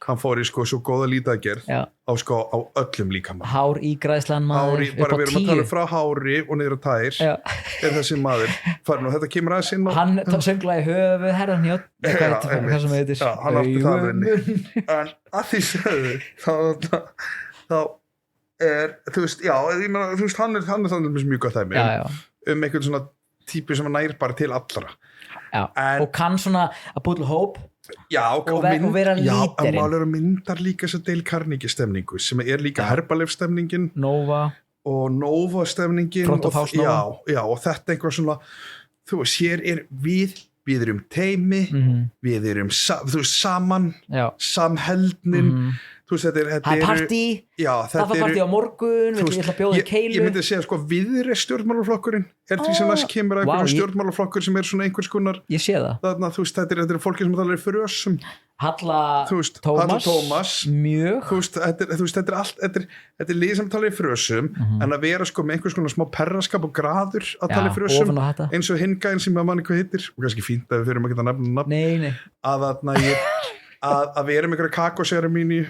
[SPEAKER 2] hann fór í svo góða lítagerð á öllum líkamann.
[SPEAKER 1] Hár ígræðslan maður upp á 10.
[SPEAKER 2] Bara við erum að tala frá hári og niður á tær, þessi maður farin og þetta kemur aðeins inn og...
[SPEAKER 1] Hann sönglaði höfuð herran hjá, hvað sem heitir.
[SPEAKER 2] Já, hann átti það inni. En að því segðu, þá þú veist, já, þú veist, hann er þannig mjög gott dæmi einhvern svona típu sem nær bara til allra
[SPEAKER 1] og kann svona að búið til hóp og vera lítirinn.
[SPEAKER 2] Já, að málar og myndar líka þess að Dale Carnegie stemningu sem er líka Herbalife stemningin
[SPEAKER 1] Nova
[SPEAKER 2] stemningin
[SPEAKER 1] Front of House Nova.
[SPEAKER 2] Já, og þetta einhver svona þú veist, hér við erum teimi við erum saman samheldnin þú veist, þetta er partí, það var partí á morgun ég ætla að bjóða keilu ég myndi að segja, sko, viðri stjórnmálaflokkurinn því sem næst kemur að einhverjum stjórnmálaflokkur sem er svona einhvers konar
[SPEAKER 1] ég sé það
[SPEAKER 2] þarna, þú veist, þetta er fólki sem talar í frösum
[SPEAKER 1] Halla Tómas mjög
[SPEAKER 2] þetta er allt, þetta er lið sem talar í frösum en að vera sko með einhvers konar smá perraskap og graður að tala í frösum eins og hingæðin sem að manni hvað hittir og kannski fínt að við fyrir að geta nafn að vera með einhverja kakóseramínu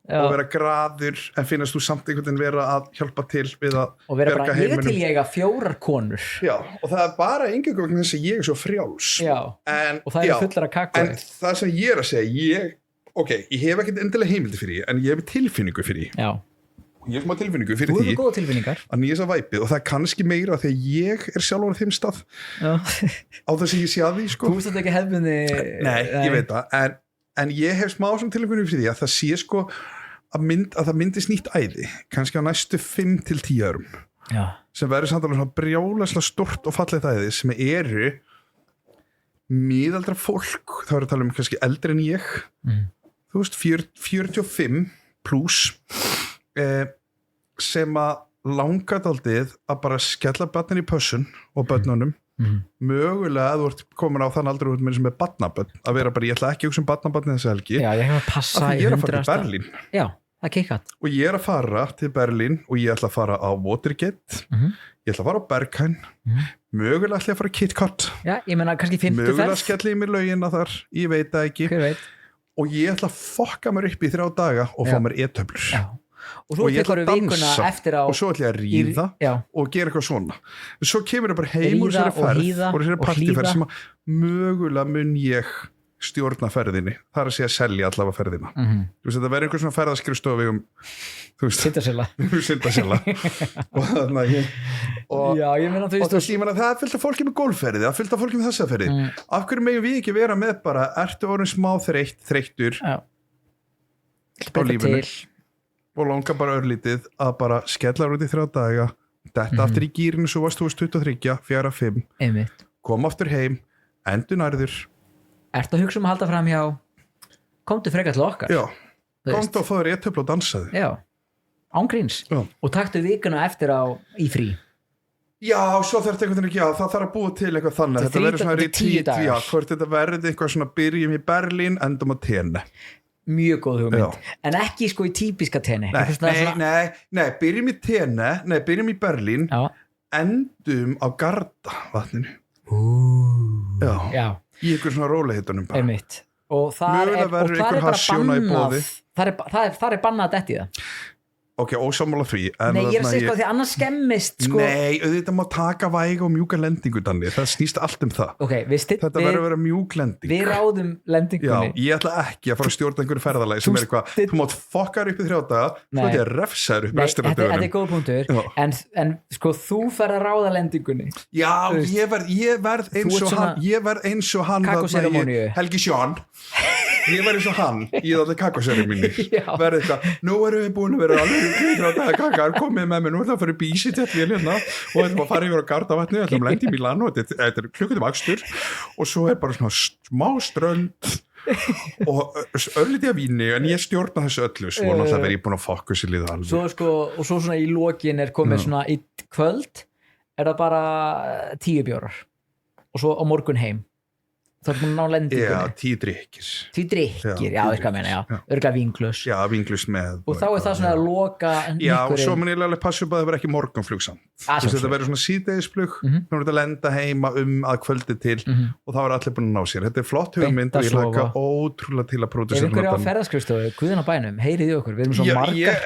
[SPEAKER 2] og vera graður en finnast þú samt einhvern veginn vera að hjálpa til við að
[SPEAKER 1] og vera bara ég eiga 4 konur
[SPEAKER 2] og það er bara engjöngum þess að ég er svo frjáls
[SPEAKER 1] og það er fullar af kakó
[SPEAKER 2] en það sem ég er að segja ég hef ekkert endilega heimildi fyrir því en ég hef tilfinningu fyrir því ég hef smá tilfinningu fyrir því að nýja þess að væpið og það er kannski meira þegar ég er sjálfur á þeim stað á þess að ég sé að því sko.
[SPEAKER 1] Þú veist þetta ekki hefðbunni
[SPEAKER 2] Nei, ég veit það en ég hef smá sem tilfinningu fyrir því að það sé sko að það myndist nýtt æði kannski á næstu 5-10 árum sem verður samt alveg svona brjálæslega stort og fallegt æði sem eru miðaldra fólk þá er að tala kannski eldri en ég þú veist 45 pluss sem að langa daldið að bara skella barnin í pössun og börnunum mögulega að þú ert komin á þann aldrei út með sem er barnabörn að vera bara ég ætla ekki að hugsa barnabarni þessi helgi
[SPEAKER 1] ég hef að passa
[SPEAKER 2] ég er að fara til Berlín
[SPEAKER 1] það kikkat
[SPEAKER 2] og ég er að fara til Berlín og ég ætla að fara á Watergate ég ætla að fara á Berghain mögulega ætla að fara á KitKat
[SPEAKER 1] ég meina kannski 50
[SPEAKER 2] mögulega skelli ég mér lögina þar ég veit það ekki og ég ætla að fokka mér upp í 3 daga og fá mér e-töflur
[SPEAKER 1] og svo ætla að dansa
[SPEAKER 2] og svo ætla ég að ríða og gera eitthvað svona svo kemur ég bara heim úr þessari ferð og þessari partíferð sem að mögulega mun ég stjórna ferðinni, það er að segja selja allavega ferðina þú veist þetta verður einhver svona ferðaskrifstofi Sindasela og þannig að
[SPEAKER 1] ég meina
[SPEAKER 2] það er fullt af fólki með golfferði það er fullt af fólki með þessa ferði af hverju megum við ekki vera með bara ertu orðin smá þreyttur á lífinu og langa bara örlítið að bara skella út í 3 daga detta aftur í gírinu svo varst þú 23, 4-5 kom aftur heim, endur nærður
[SPEAKER 1] Ertu að hugsa að halda fram hjá komdu frekar til okkar
[SPEAKER 2] komdu og fáður e-töflu og dansaði
[SPEAKER 1] ángríns og taktu vikuna eftir í frí
[SPEAKER 2] svo þarf þetta einhvern veginn það þarf að búa til eitthvað þannig þetta verður svona retreat hvort þetta verður eitthvað svona byrjum í Berlín endum á Tene
[SPEAKER 1] mjög góð hugmynd en ekki sko í típiska Tene
[SPEAKER 2] nei, byrjum í Tene byrjum í Berlín endum á Garda vatninu í einhver svona rólehitunum
[SPEAKER 1] og það er bara bannað það er bannað að detti það
[SPEAKER 2] ósammála því
[SPEAKER 1] nei, ég er að segja sko því annars skemmist sko.
[SPEAKER 2] Nei, auðvitað má taka væga og mjúka lendingu Danni, það snýst allt um það þetta verður að vera mjúk lending
[SPEAKER 1] við ráðum lendingunni
[SPEAKER 2] ég ætla ekki að fara að stjórna einhverju ferðalagi sem er eitthvað, þú mátt fokkar upp í 3 daga svo þetta er refsaður upp restur af dögunum
[SPEAKER 1] þetta er góð punktur, en sko þú fer að ráða lendingunni
[SPEAKER 2] ég verð eins og hann Helgi Sjón ég verð eins og hann í þetta kakoseri mínu verð eitthvað, nú erum við búin að vera alveg kakar, komið með mér nú ætlum að fara í bísi til hérna og ætlum að fara yfir á Gardavatni, ætlum að lendi í Milano þetta er klukkutum akstur og svo er bara svona smá strönd og örlítið af víni en ég stjórna þessu öllu svo náttúrulega verið ég búin að fokka sér liða alveg
[SPEAKER 1] svo sko, og svo svona í lokin komið svona í kvöld það bara 10 bjórar og svo á morgun heim það búin að ná lendingunni
[SPEAKER 2] 10 drykkir
[SPEAKER 1] 10 drykkir, já, veist hvað meina, örgulega vínglös
[SPEAKER 2] vínglös með
[SPEAKER 1] og þá það svona að loka
[SPEAKER 2] og svo mun ég alveg passa upp að það verður ekki morgunflug samt þetta verður svona síðdegisflug þá verður þetta lenda heima að kvöldi til og þá er allir búin að ná sér þetta er flott hugmynd og ég laka ótrúlega til að pródusera
[SPEAKER 1] ef einhverju á ferðarskristofu, guðin á bænum, heyrið í okkur við erum svo margar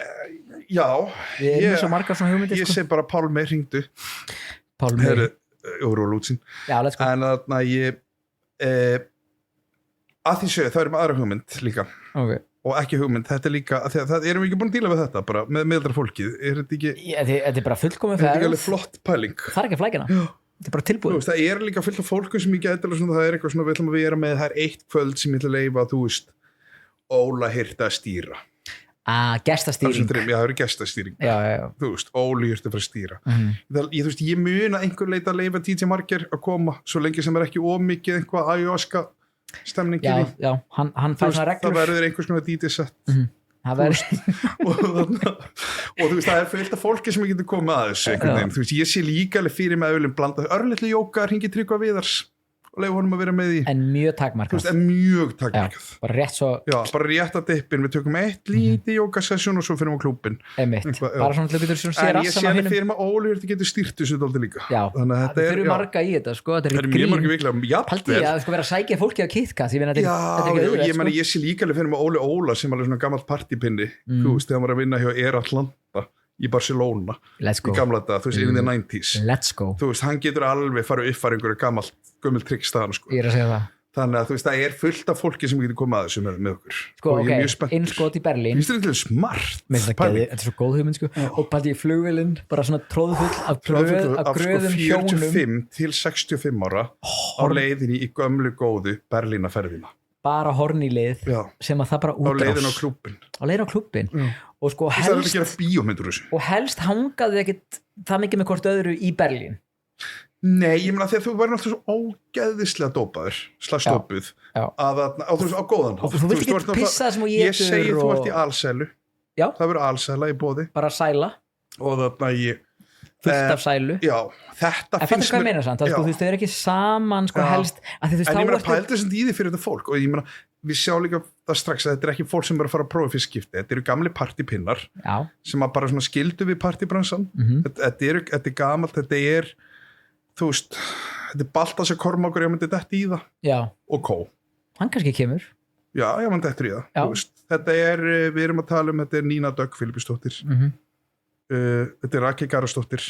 [SPEAKER 1] við erum svo margar svona hugmyndir
[SPEAKER 2] ég segi bara Pálmi, hringdu en þarna ég að því séu það er með aðra hugmynd líka og ekki hugmynd, þetta er líka það erum við ekki búin að díla við þetta bara með meðaldra fólkið
[SPEAKER 1] þetta er bara fullkomið
[SPEAKER 2] þetta er ekki alveg flott pæling
[SPEAKER 1] það er ekki flækina, þetta er bara tilbúið
[SPEAKER 2] það er líka fullt af fólku sem ég gæti það er eitthvað svona við ætlum að vera með það er eitt kvöld sem ég ætla að leyfa þú veist Óla hirta að stýra
[SPEAKER 1] gestastýring
[SPEAKER 2] það eru gestastýring þú veist, Óli hirta að fara að stýra ég mun að einhver leita að leyfa DJ Marger að koma svo lengi sem er ekki ómikið einhvað ayahuasca stemningin
[SPEAKER 1] hann fær svona reglur
[SPEAKER 2] það verður einhvers konar DJ set og þú veist það er fullt af fólki sem getur komið að þessu þú veist ég sé líka alveg fyrir með að viljum blanda örlitlu jóka hringi Tryggva Viðars og leiða honum að vera með því
[SPEAKER 1] en mjög takmarkað
[SPEAKER 2] bara rétt að dippin við tökum eitt lítið jókasessjón og svo fyrir við á klúbin
[SPEAKER 1] bara svona til að getur sér
[SPEAKER 2] en ég sé henni fyrir með Óli þetta getur stýrt þessu dálítið líka
[SPEAKER 1] þannig að þetta er marga í þetta það er mjög marga viklega haldi ég að vera að sækja fólki á KitKat
[SPEAKER 2] ég sé líka alveg fyrir með Óli Óla sem alveg svona gammalt partypinni þú veist þegar hann var að vinna hjá Air Atlanta í Barcelona í gamla dag, þú veist, in the 90s þú veist, hann getur alveg farið upp einhverju gömul trikkstaðan sko.
[SPEAKER 1] Ég er að segja það
[SPEAKER 2] þannig að þú veist, það er fullt af fólki sem getur komið að þessu með okkur
[SPEAKER 1] sko, og ég er mjög spenntur innskot í Berlín
[SPEAKER 2] þetta er smart
[SPEAKER 1] þetta er svo góð hugmynd sko. og pæti í flugvélinn, bara svona tróðfull af gröðum hjónum
[SPEAKER 2] 45 til 65 ára á leiðinni í gömlu góðu Berlínaferðina
[SPEAKER 1] bara horni lið sem að það bara útrás á leiðin á klubbin og sko helst hangaði ekkit það mikið með hvort öðru í Berlín
[SPEAKER 2] nei, ég meina þegar þú verður alltaf svo ógeðislega dópaður stópuð á góðan
[SPEAKER 1] þú vilt ekki pissa það sem þú
[SPEAKER 2] ég segi þú ert í alsælu það verður alsæla í boði
[SPEAKER 1] bara sæla
[SPEAKER 2] og þarna
[SPEAKER 1] fullt af sælu
[SPEAKER 2] þetta
[SPEAKER 1] finnst mér meina samt, þú veist þau eru ekki saman sko helst
[SPEAKER 2] en ég meina pældu þessum í því fyrir þetta fólk og ég meina við sjá líka það strax að þetta er ekki fólk sem er að fara að prófa fyrir skipti, þetta eru gamli partypinnar sem að bara svona skildu við partybransan þetta er gamalt, þetta er þú veist, þetta er Baltasar Kormákur ég myndi dætt í það og Kó
[SPEAKER 1] hann kannski kemur
[SPEAKER 2] ég myndi dætt í það þetta er, við erum að tala um þetta er Nína Dögg Filippusdóttir þetta er Raki Garðarsdóttir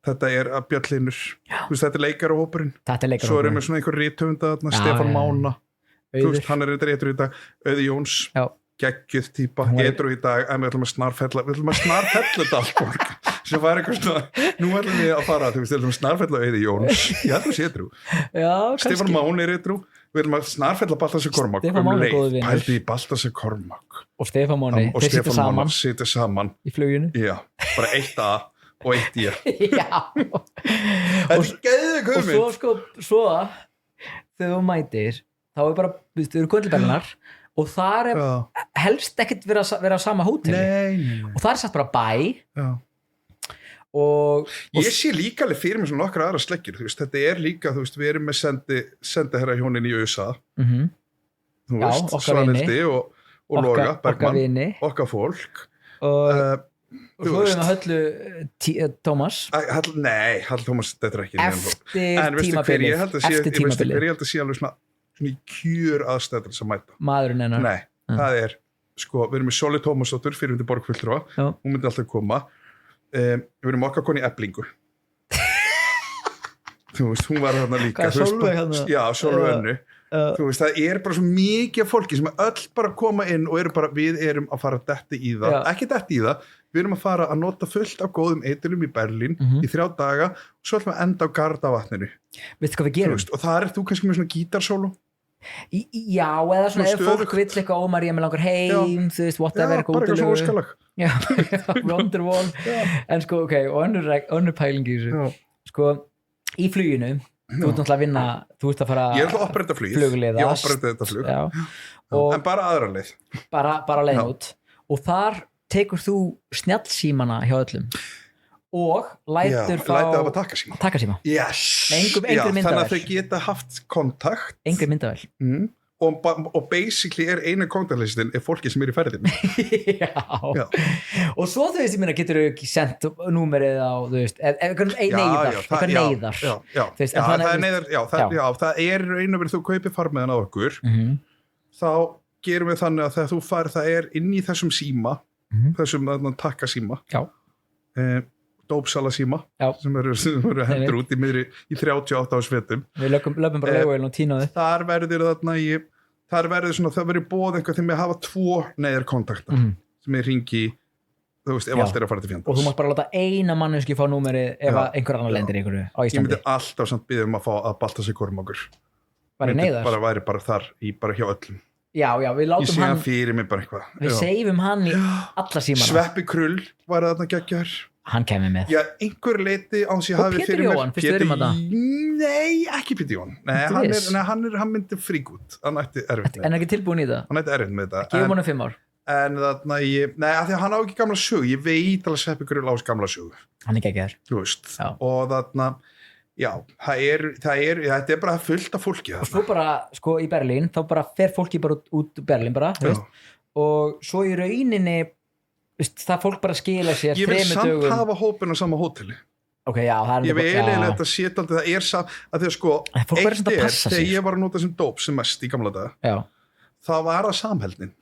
[SPEAKER 2] þetta er Björn Hlynur þetta er leikarahópurinn svo erum við svona einhver rithöfunda Stefán Mána hann er eitthvað í dag Auður Jóns geggjuð típa, edru í dag en við ætlum að snarfella þetta allt sem var eitthvað svona nú ætlum við að fara, þú veist, við ætlum að snarfella Auður Jóns, ég ætlum að sé edru Stefán Máni er edru við ætlum að snarfella Baltasar Kormák pældi í Baltasar Kormák
[SPEAKER 1] og Stefán Máni,
[SPEAKER 2] þeir sitja saman
[SPEAKER 1] í fluginu
[SPEAKER 2] bara eitt A og eitt I
[SPEAKER 1] og svo þegar þú mætir þá er bara, þú eru kvöldibellunar og það er helst ekkert vera á sama hóteli og það er satt bara bæ og
[SPEAKER 2] ég sé líka alveg fyrir mig svona nokkra aðra sleggir þetta er líka, þú veist, við erum með sendi herra hjónin í USA þú veist, Svanhildi og Loga Bergmann, okkar fólk
[SPEAKER 1] og svo erum við að Höllu Tómas
[SPEAKER 2] Höllu Tómas, þetta er ekki
[SPEAKER 1] eftir tímabilið
[SPEAKER 2] ég held að sé alveg svona í kjör aðstæður sem mæta
[SPEAKER 1] maðurinn hennar
[SPEAKER 2] það er, sko, við erum með Sóli Tómasdóttur fyrirhundi borgfulltrúa, hún myndi alltaf koma við erum okkar koni Eblingu þú veist, hún var þarna líka Sólveig Önnu þú veist, það er bara svo mikið fólki sem öll bara koma inn og við erum að fara að detti í það ekki detti í það, við erum að fara að nota fullt af góðum eitilum í Berlín í 3 daga og svo ætlum við að enda á Gardavatninu
[SPEAKER 1] veistu hvað við gerum?
[SPEAKER 2] Og það er þú kannski með svona gítarsólu
[SPEAKER 1] eða svona ef fólk vill eitthvað ómar ég með langar heim þú veist, whatever
[SPEAKER 2] bara eitthvað svona óskalag
[SPEAKER 1] Wonderwall en sko, ok, og önnur pæling í þessu sko, í fluginu þú ert náttúrulega að vinna, þú ert að fara
[SPEAKER 2] ég að operata
[SPEAKER 1] flugleiða,
[SPEAKER 2] ég operata þetta flug en bara aðra leið
[SPEAKER 1] bara leiðin út og þar tekur þú snjallsímana hjá öllum og lætur
[SPEAKER 2] að taka síma
[SPEAKER 1] yes. Engri myndavél
[SPEAKER 2] þannig að þau geta haft kontakt
[SPEAKER 1] engri myndavél
[SPEAKER 2] og basically einu kontaktlistin fólki sem í ferðin
[SPEAKER 1] já. Og svo þú veist, ég meina, getur þú ekki sendt númerið á, þú veist, eitthvað neyðar
[SPEAKER 2] það er einu verið þú kaupir farmiðan á okkur þá gerum við þannig að þegar þú farið það inn í þessum síma þessum takkasíma dópsala síma sem eru hendur út í 38 ásvetum
[SPEAKER 1] við löpum bara lögum og tínaði
[SPEAKER 2] þar verður það verður bóð einhver þegar við hafa 2 neyðarkontakta sem ringi þú veist, ef allt að fara til fjandans
[SPEAKER 1] og þú mátt bara láta eina manneski fá númerið ef einhver annar lendir ykkur á Íslandi
[SPEAKER 2] ég myndi alltaf samt biðja að fá að balta sig kormákur
[SPEAKER 1] bara neyðar
[SPEAKER 2] væri bara þar bara hjá öllum
[SPEAKER 1] já, við látum hann
[SPEAKER 2] fyrir mig bara eitthvað
[SPEAKER 1] við seifum hann í alla símana
[SPEAKER 2] Sveppi Krull var þarna geggjar
[SPEAKER 1] hann kemur með
[SPEAKER 2] einhver leiti án sem ég hafi fyrir mér
[SPEAKER 1] Pétur Jóhann,
[SPEAKER 2] nei, ekki Pétur Jóhann hann myndi frík út hann ætti erfitt með
[SPEAKER 1] en ekki tilbúin í það
[SPEAKER 2] hann ætti erfitt með þetta
[SPEAKER 1] gefum honum 5 ár
[SPEAKER 2] en þarna af því að hann á ekki gamla sögu ég veit alveg Sveppi Krull á gamla sögu
[SPEAKER 1] hann er geggjar
[SPEAKER 2] og þarna þetta bara fullt af fólki
[SPEAKER 1] og svo bara, í Berlín þá bara fer fólki bara út Berlín bara, og svo í rauninni það fólk bara skila sér
[SPEAKER 2] ég vil samt hafa hópin á sama hóteli ég vil eiginlega þetta sétt aldrei það samt að því að þegar ég var að nota sem dóp sem mest í gamla daga það var að samheldnin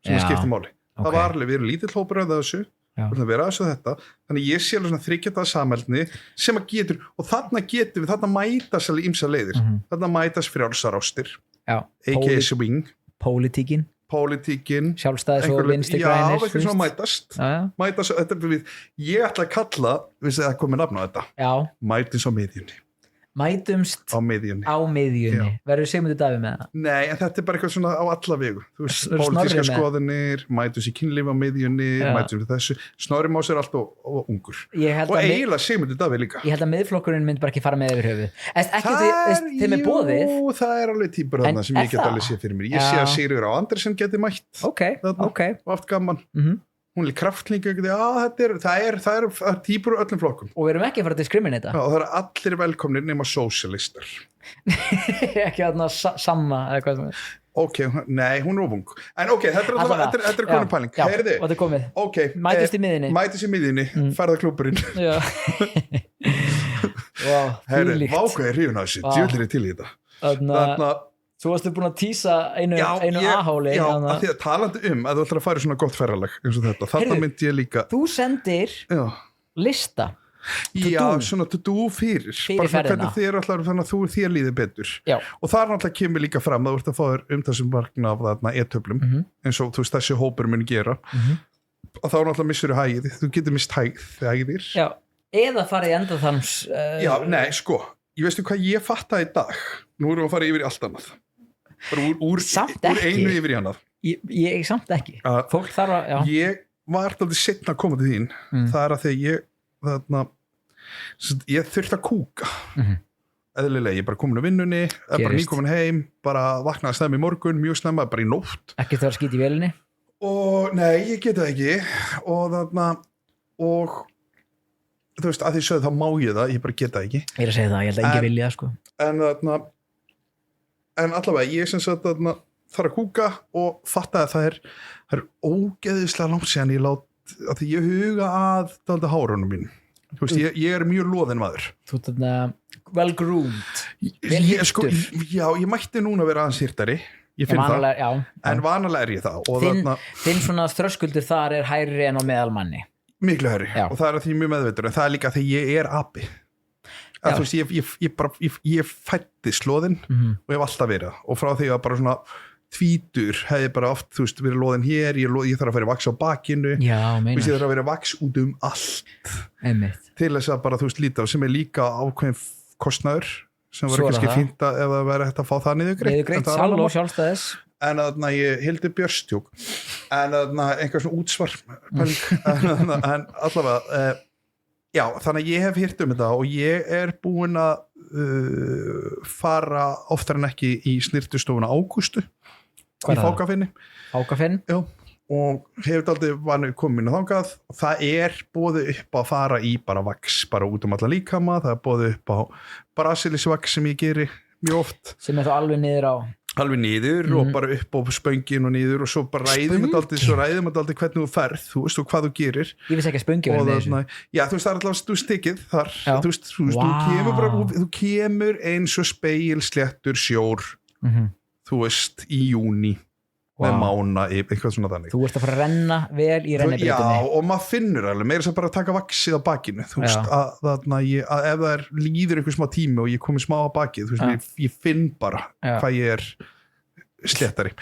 [SPEAKER 2] sem skipti máli það var alveg, við erum lítill hópur af þessu þannig ég sé alveg svona 3 daga samheldni sem að getur og þarna mætast alveg ýmsar leiðir þarna mætast frjálsar ástir a.k.a. swing pólitíkin
[SPEAKER 1] sjálfstæðis og vinstri grænir
[SPEAKER 2] eitthvað svona mætast ég ætla að kalla við það komið nafn á þetta mætins á miðjunni
[SPEAKER 1] mætumst á miðjunni verður Sigmundur Davíð með það?
[SPEAKER 2] Nei, en þetta bara eitthvað svona á alla vegu þú veist, pólitíska skoðanir mætumst í kynlíf á miðjunni mætumst við þessu Snorri Más alltaf ungur og eiginlega Sigmundur Davíð líka
[SPEAKER 1] ég held að miðflokkurinn myndi bara ekki fara með yfir höfuð þeim er boðið
[SPEAKER 2] það er alveg típur þarna sem ég get alveg sé fyrir mér ég sé að Sigríður Á Andersen geti mætt og haft gaman hún er kraftlingu það er típur úr öllum flokkum
[SPEAKER 1] og við erum ekki að fara að diskriminata
[SPEAKER 2] og það eru allir velkomnir nema sósialistar
[SPEAKER 1] ekki aðna Sanna
[SPEAKER 2] nei, hún er ofung en þetta er konum pæling
[SPEAKER 1] og þetta er komið mætist í miðinni
[SPEAKER 2] ferðarklúburinn vákvæði hrifun á þessu djúlir er til í þetta þarna
[SPEAKER 1] Þú varstu búin að tísa einu aháli
[SPEAKER 2] Já, að því að talandi að þú ætlar að fara í svona gott ferðalag eins og þetta, þarna myndi ég líka
[SPEAKER 1] Þú sendir lista
[SPEAKER 2] svona to do fyrir
[SPEAKER 1] ferðina
[SPEAKER 2] þannig að þér líði betur og þar náttúrulega kemur líka fram að þú ert að fá þessum markna af þarna e-töflum eins og þú veist þessi hópur muni gera og þá náttúrulega missur þú hægðir þú getur mist hægðir
[SPEAKER 1] eða farið í endaþarms
[SPEAKER 2] nei, ég veistu hvað ég fattaði í dag nú erum við að fara yfir í allt annað úr einu yfir í annað
[SPEAKER 1] ég samt ekki fólk þarf að
[SPEAKER 2] ég var alltaf setna að koma til þín það er að þegar ég þurfti að kúka eðlilega, ég er bara komin á vinnunni bara nýkomin heim, bara vaknaði snemma í morgun mjög snemma, bara í nótt
[SPEAKER 1] ekki þarf að skýta í vélinni
[SPEAKER 2] og nei, ég geta ekki og þú veist, að því sögðu þá má ég það ég bara geta ekki
[SPEAKER 1] ég er að segja það, ég held að engi vilja sko
[SPEAKER 2] en allavega, ég sem sagt þarf að kúka og fatta að það er ógeðislega langt síðan ég lát að því ég huga að hárunum mín þú veist, ég er mjög loðinn maður
[SPEAKER 1] þú ert well groomed vel hirtur
[SPEAKER 2] ég mætti núna vera aðeins hirtari ég finn en vanalega er ég það
[SPEAKER 1] þinn svona þröskuldur þar er hærri en á meðalmanni
[SPEAKER 2] miklu hærri og það er því mjög meðveitur en það er líka því ég er api þú veist, ég fætti slóðinn og ég hef alltaf verið og frá því að bara svona tvítur hefði bara oft, þú veist, verið loðinn hér ég þarf að vera vaks á bakinu ég þarf að vera vaks út allt til þess að bara, þú veist, líta sem er líka ákveðin kostnaður sem var kannski fínt að ef það verið hægt að fá það niðurgreitt
[SPEAKER 1] sal og sjálfstæðis
[SPEAKER 2] en þarna ég hildi björstjók en þarna einhver svona útsvar en allavega þannig að ég hef hýrt þetta og ég er búin að fara oftar en ekki í snirtustofuna Ágústu í Fákafinni.
[SPEAKER 1] Fákafinn?
[SPEAKER 2] Já, og hefur aldrei vanið komin þangað og það boðið upp á að fara í bara vax, bara út allan líkama, það boðið upp á brasilisvax sem ég geri mjög oft.
[SPEAKER 1] Sem þá alveg niður á?
[SPEAKER 2] Alveg niður og bara upp á spöngin og niður og svo bara ræðum við aldrei hvernig þú ferð, þú veist, og hvað þú gerir.
[SPEAKER 1] Ég veist ekki að spöngi verið þessu.
[SPEAKER 2] Já, þú veist, það alltaf þú stikið þar, þú kemur eins og spegilsléttur sjór, þú veist, í júní með mána, eitthvað svona þannig.
[SPEAKER 1] Þú ert að fara að renna vel í rennibreytunni.
[SPEAKER 2] Já, og maður finnur alveg, meira sem bara að taka vaxið á bakinu, þú veist, að ef það líður einhver smá tími og ég komi smá á bakið, þú veist, ég finn bara hvað ég sléttari.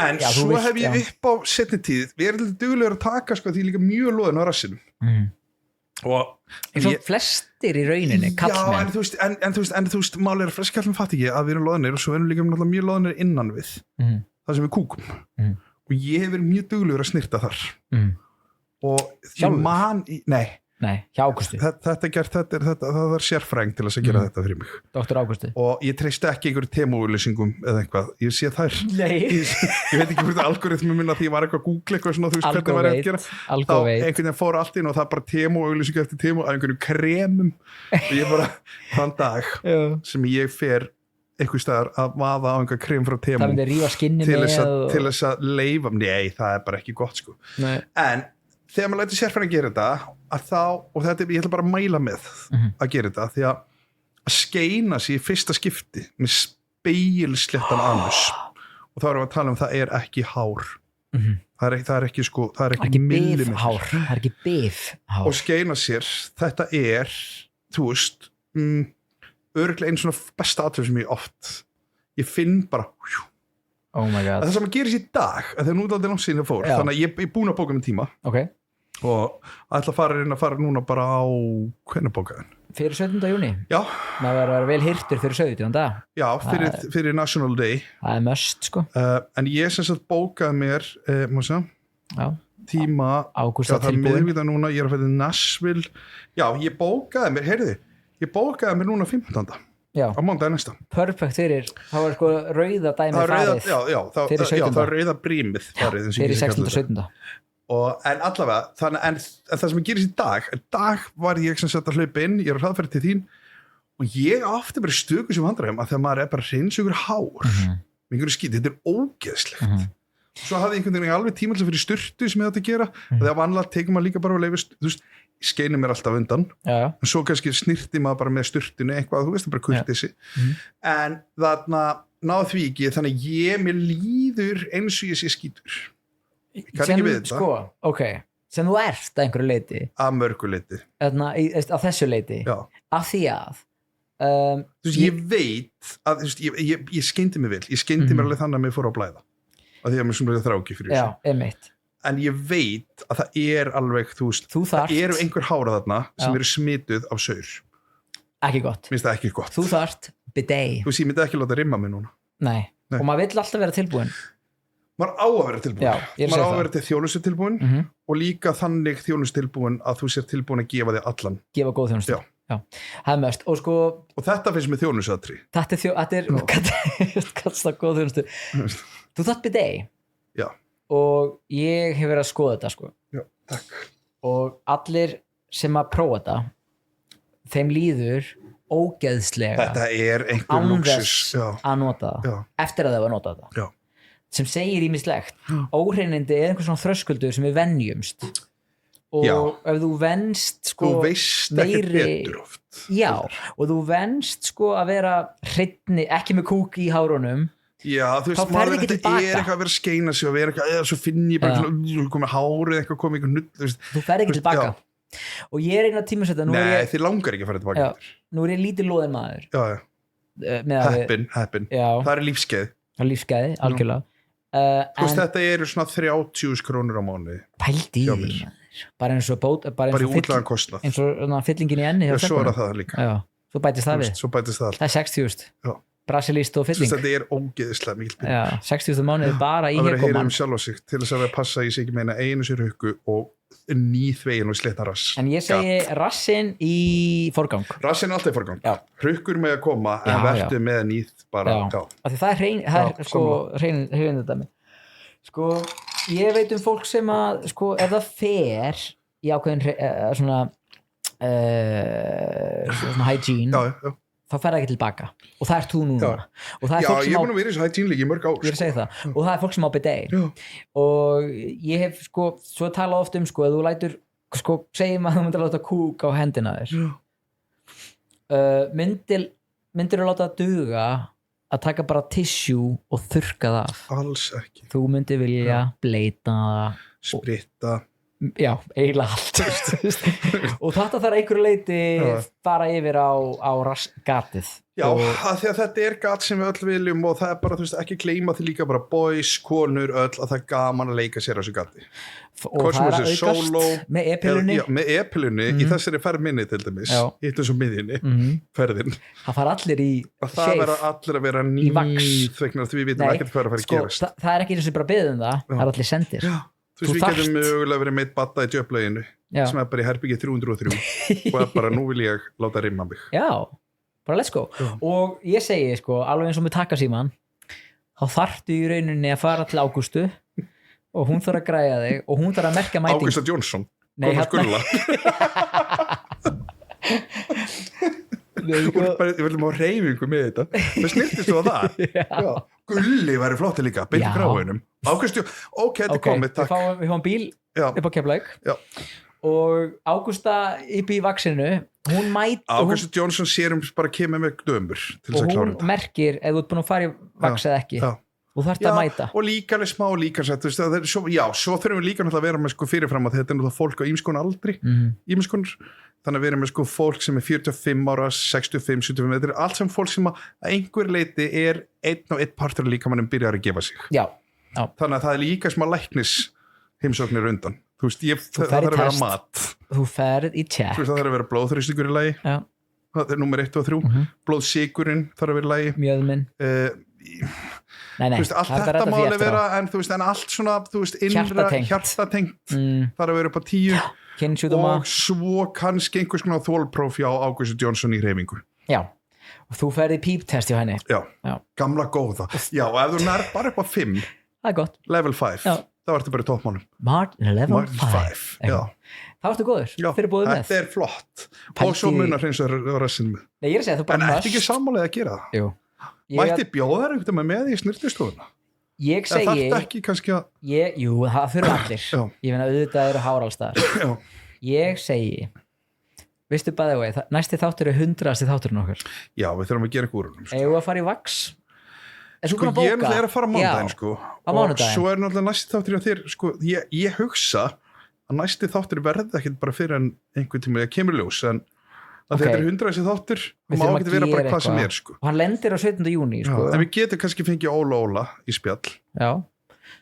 [SPEAKER 2] En svo hef ég upp á seinni tíð, við erum duglegur að taka, sko, því líka mjög loðin á rassinum.
[SPEAKER 1] Eins og flestir í rauninni, kallmenn.
[SPEAKER 2] Já, en þú veist, máli flest kallmenn fatt ekki að við erum loðinir og svo erum líka mjög loðinir innan við. Það sem við kúkum og ég hef verið mjög duglegur að snirta þar og
[SPEAKER 1] hjá Ágústi
[SPEAKER 2] það sérfræðing til að gera þetta fyrir mig
[SPEAKER 1] Dr. Ágústi
[SPEAKER 2] og ég treysti ekki einhverju temauglýsingum eða eitthvað, ég sé þær ég veit ekki hvernig algoritmi minna því ég var eitthvað að googla eitthvað svona, þú veist hvernig var ég að gera þá einhvern veginn fór allt inn og það bara temauglýsingu eftir temu af einhverju kremum og ég bara þann dag sem ég fer einhver staðar að vaða á einhver krem frá Temu
[SPEAKER 1] það myndi rífa skinni
[SPEAKER 2] til þess að leifa, nei það bara ekki gott sko en þegar maður lætur sérfræðing gera þetta að þá, og þetta ég ætla bara að mæla með að gera þetta því að skeina sig í fyrsta skipti með spegilsléttan anus og þá erum við að tala það ekki hár það er ekki sko, það er ekki
[SPEAKER 1] bifhár það er ekki bifhár
[SPEAKER 2] og skeina sér, þetta þú veist örugglega einn svona besta atveg sem ég finn bara
[SPEAKER 1] oh my god
[SPEAKER 2] það sem að gerist í dag að það er nú aldrei langt síðan ég fór þannig að ég er búin að bóka með tíma og ætla að fara núna bara á hvernig bókaðin?
[SPEAKER 1] Fyrir 17. júní?
[SPEAKER 2] Já
[SPEAKER 1] maður verður að vera vel hirtur fyrir 17. dag
[SPEAKER 2] já, fyrir National Day
[SPEAKER 1] það er must sko
[SPEAKER 2] en ég sem sagt bókaði mér tíma
[SPEAKER 1] Ágústa
[SPEAKER 2] það er miðvikudag núna, ég er að fæta Nashville já, ég bókaði mér, ég bókaði mér núna 15. á mánudag næsta
[SPEAKER 1] perfekt fyrir, þá er sko rauða dæmi farið fyrir 17.
[SPEAKER 2] það er rauða brímið farið
[SPEAKER 1] fyrir 16. og 17.
[SPEAKER 2] en allavega, en það sem gerist í dag var ég sem sagt að hlaupa inn ég er að hraðferð til þín og ég átti bara stöku sem vandræðum að þegar maður er bara hreins ykkur hár með einhverju skít, þetta er ógeðslegt svo hafði einhvern veginn alveg tíma fyrir sturtu sem ég átti að gera þegar vanlega tekur maður líka bara að leifa, þú veist skeinu mér alltaf undan en svo kannski snirti maður bara með sturtunni eitthvað, þú veist, bara kurteisi en þarna náðu því ekki þannig mér líður eins og ég sé skítur ég kann ekki við þetta
[SPEAKER 1] sko, sem þú ert að einhverju leiti
[SPEAKER 2] að mörgu leiti
[SPEAKER 1] á þessu leiti af því að
[SPEAKER 2] þú veist, ég veit að þú veist, ég skeindi mig vel ég skeindi mér alveg þannig að mér fór á blæða af því að mér svona þráki fyrir
[SPEAKER 1] þessu
[SPEAKER 2] en ég veit að það er alveg það eru einhver hára þarna sem eru smituð af saur
[SPEAKER 1] ekki gott
[SPEAKER 2] minnst það ekki gott
[SPEAKER 1] þú þarft bidet
[SPEAKER 2] þú veist ég myndi ekki láta rimma mig núna
[SPEAKER 1] nei. Og maður vill alltaf vera tilbúin
[SPEAKER 2] maður á að vera tilbúin maður á að vera til þjónustu tilbúin og líka þannig þjónustu tilbúin að þú sér tilbúin að gefa þig allan
[SPEAKER 1] gefa góð þjónustu það er mest og
[SPEAKER 2] þetta finnst með þjónustu
[SPEAKER 1] þetta er kallast góð þjónustu þú þarft bidet
[SPEAKER 2] já
[SPEAKER 1] og ég hef verið að skoða þetta sko.
[SPEAKER 2] Já, takk.
[SPEAKER 1] Og allir sem að prófa þetta þeim líður ógeðslega
[SPEAKER 2] þetta er einhver lúksus
[SPEAKER 1] að nota það eftir að það var að nota þetta sem segir ýmislegt óhreinindi er einhver svona þröskuldur sem við venjumst og ef þú venst sko
[SPEAKER 2] þú veist ekki betur oft
[SPEAKER 1] og þú venst sko að vera hreinni, ekki með kúk í hárunum
[SPEAKER 2] já, þú veist, maður þetta er eitthvað að vera að skeina sig og vera eitthvað, eða svo finn ég bara komið hárið eitthvað, komið eitthvað nutt
[SPEAKER 1] þú fer ekki tilbaka og ég er einhvern tíma setja
[SPEAKER 2] þið langar ekki að fara tilbaka
[SPEAKER 1] nú er ég lítið loðin maður
[SPEAKER 2] heppin, það er lífskeið
[SPEAKER 1] algjörlega
[SPEAKER 2] þú veist, þetta eru svona 30.000 krónur á mánuði
[SPEAKER 1] pældi bara eins og
[SPEAKER 2] bara í útlagan kostnað
[SPEAKER 1] eins og fyllingin í enni
[SPEAKER 2] svo er það líka
[SPEAKER 1] svo bætist það við það er 60.000 brasilíst og fylling
[SPEAKER 2] þetta er ógeðislega mikil
[SPEAKER 1] pening 60.000 mánuði bara í
[SPEAKER 2] hegkoman að vera að heyra sjálf á sig til þess að vera að passa í sig ekki meina einu sér hukku og nýþvegin og slitna rass.
[SPEAKER 1] En ég segi rassinn í forgang.
[SPEAKER 2] Rassinn alltaf í forgang.
[SPEAKER 1] Já.
[SPEAKER 2] Hrukkur með að koma, en verður með nýð bara.
[SPEAKER 1] Já. Af því það er sko hrein þetta með. Sko, ég veit fólk sem að, sko, ef það fer í ákveðin svona hygiene, þá fer það ekki tilbaka og það er þú núna og það er fólk sem
[SPEAKER 2] ég er búin að vera í þessu hygiene líka í mörg ár
[SPEAKER 1] ég er að segja það og það er fólk sem á bidet og ég hef sko svo talað oft sko að þú lætur sko segjum að þú myndir láta kúk á hendina þér myndir þú láta duga að taka bara tissue og þurrka það af
[SPEAKER 2] alls ekki
[SPEAKER 1] þú myndir vilja bleita
[SPEAKER 2] spritta
[SPEAKER 1] já, eiginlega allt og þetta þarf einhverju leiti fara yfir á gatið
[SPEAKER 2] já, að því að þetta er gat sem við öll viljum og það er bara, þú veist, ekki gleyma því líka bara boys, konur, öll, að það er gaman að leika sér á þessu gati
[SPEAKER 1] og það er að aukast með e-pillunni
[SPEAKER 2] með e-pillunni í þessari ferð minni til dæmis í þessu miðjunni, ferðin
[SPEAKER 1] það fara allir í
[SPEAKER 2] það verða allir að vera nýþvegnar því við vitum ekkert hvað er að fara að gerast
[SPEAKER 1] það er ekki eins og bara beðum það er allir sendir
[SPEAKER 2] þú veist, við getum mögulega verið meitt batta í djöflauginu sem er bara í herbyggi 303 og er bara, nú vil ég láta rimma mig
[SPEAKER 1] já, bara let's go og ég segi, sko, alveg eins og með takkasíman þá þarftu í rauninni að fara til Ágústu og hún þarf að græja þig og hún þarf að merka mæting
[SPEAKER 2] Ágústa Jónsson,
[SPEAKER 1] koma
[SPEAKER 2] skulla ég viljum á reyfingu með þetta það snirtist þú á það já. Gulli væri flótti líka, beint í gráinum Ágústu, ok, þetta er komið takk
[SPEAKER 1] við fáum bíl upp á Keflavík og Ágústa upp í vaxinu hún
[SPEAKER 2] Ágústa Jónsson sérum bara kemur með dömur til
[SPEAKER 1] og hún merkir ef þú ert búin að fara í vax eða ekki og þarft að mæta
[SPEAKER 2] og líka alveg smá líkansett svo þurfum við líka að vera með sko fyrirfram að þetta er náttúrulega fólk á ýmskonar aldri ýmskonar þannig að við erum með sko fólk sem er 45 ára, 65, 75, þetta er allt sem fólk sem að einhver leiti er einn og einn partur líka mannum byrjar að gefa sig.
[SPEAKER 1] Já.
[SPEAKER 2] Þannig að það er líka smá læknis heimsóknir undan. Þú veist, það þarf að vera mat.
[SPEAKER 1] Þú ferð í check.
[SPEAKER 2] Þú veist, það þarf að vera blóðþrýstingur í lagi. Já. Það er nummer 1 og 3. Blóðsykurinn þarf að vera í lagi.
[SPEAKER 1] Mjöðminn. Nei.
[SPEAKER 2] Þú veist, allt þetta má alveg vera, en þú veist, en allt svona, þú veist, innra hjartatengt þarf að vera upp á 10. Og svo kannski einhvers konar þolpróf hjá Ágústu Jónsson í hreyfingu
[SPEAKER 1] já, og þú ferði píptest hjá henni
[SPEAKER 2] já, gamla góða já, og ef þú nær bara upp á 5
[SPEAKER 1] það er gott,
[SPEAKER 2] level 5 þá ertu bara í toppmálum
[SPEAKER 1] level 5 þá ertu góður, fyrir búið með
[SPEAKER 2] þetta er flott og svo munar hreins og rassin með
[SPEAKER 1] nei, ég er að segja, þú bara
[SPEAKER 2] en ertu ekki sammálega að gera það? Jú mætti bjóðar einhvern veginn með í snirtistofuna
[SPEAKER 1] ég segi
[SPEAKER 2] það þarf ekki kannski að
[SPEAKER 1] jú, það fyrir allir ég finna auðvitað eru háralstaðar ég segi veistu bæði vegi, næsti þáttur er 100. þátturinn okkar
[SPEAKER 2] já, við þurfum að gera eitthvað úr húnum
[SPEAKER 1] eigum við að fara í vax
[SPEAKER 2] sko, ég er að fara á mánudaginn sko og svo er náttúrulega næsti þáttur hjá þér sko, ég hugsa að næsti þáttur verði ekkert bara fyrir en einhvern tíma ég kemur ljós en þetta er 100. þáttur og má ekki vera bara hvað sem er sko.
[SPEAKER 1] og hann lendir á 17. júní sko.
[SPEAKER 2] en við getum kannski fengið Óla í spjall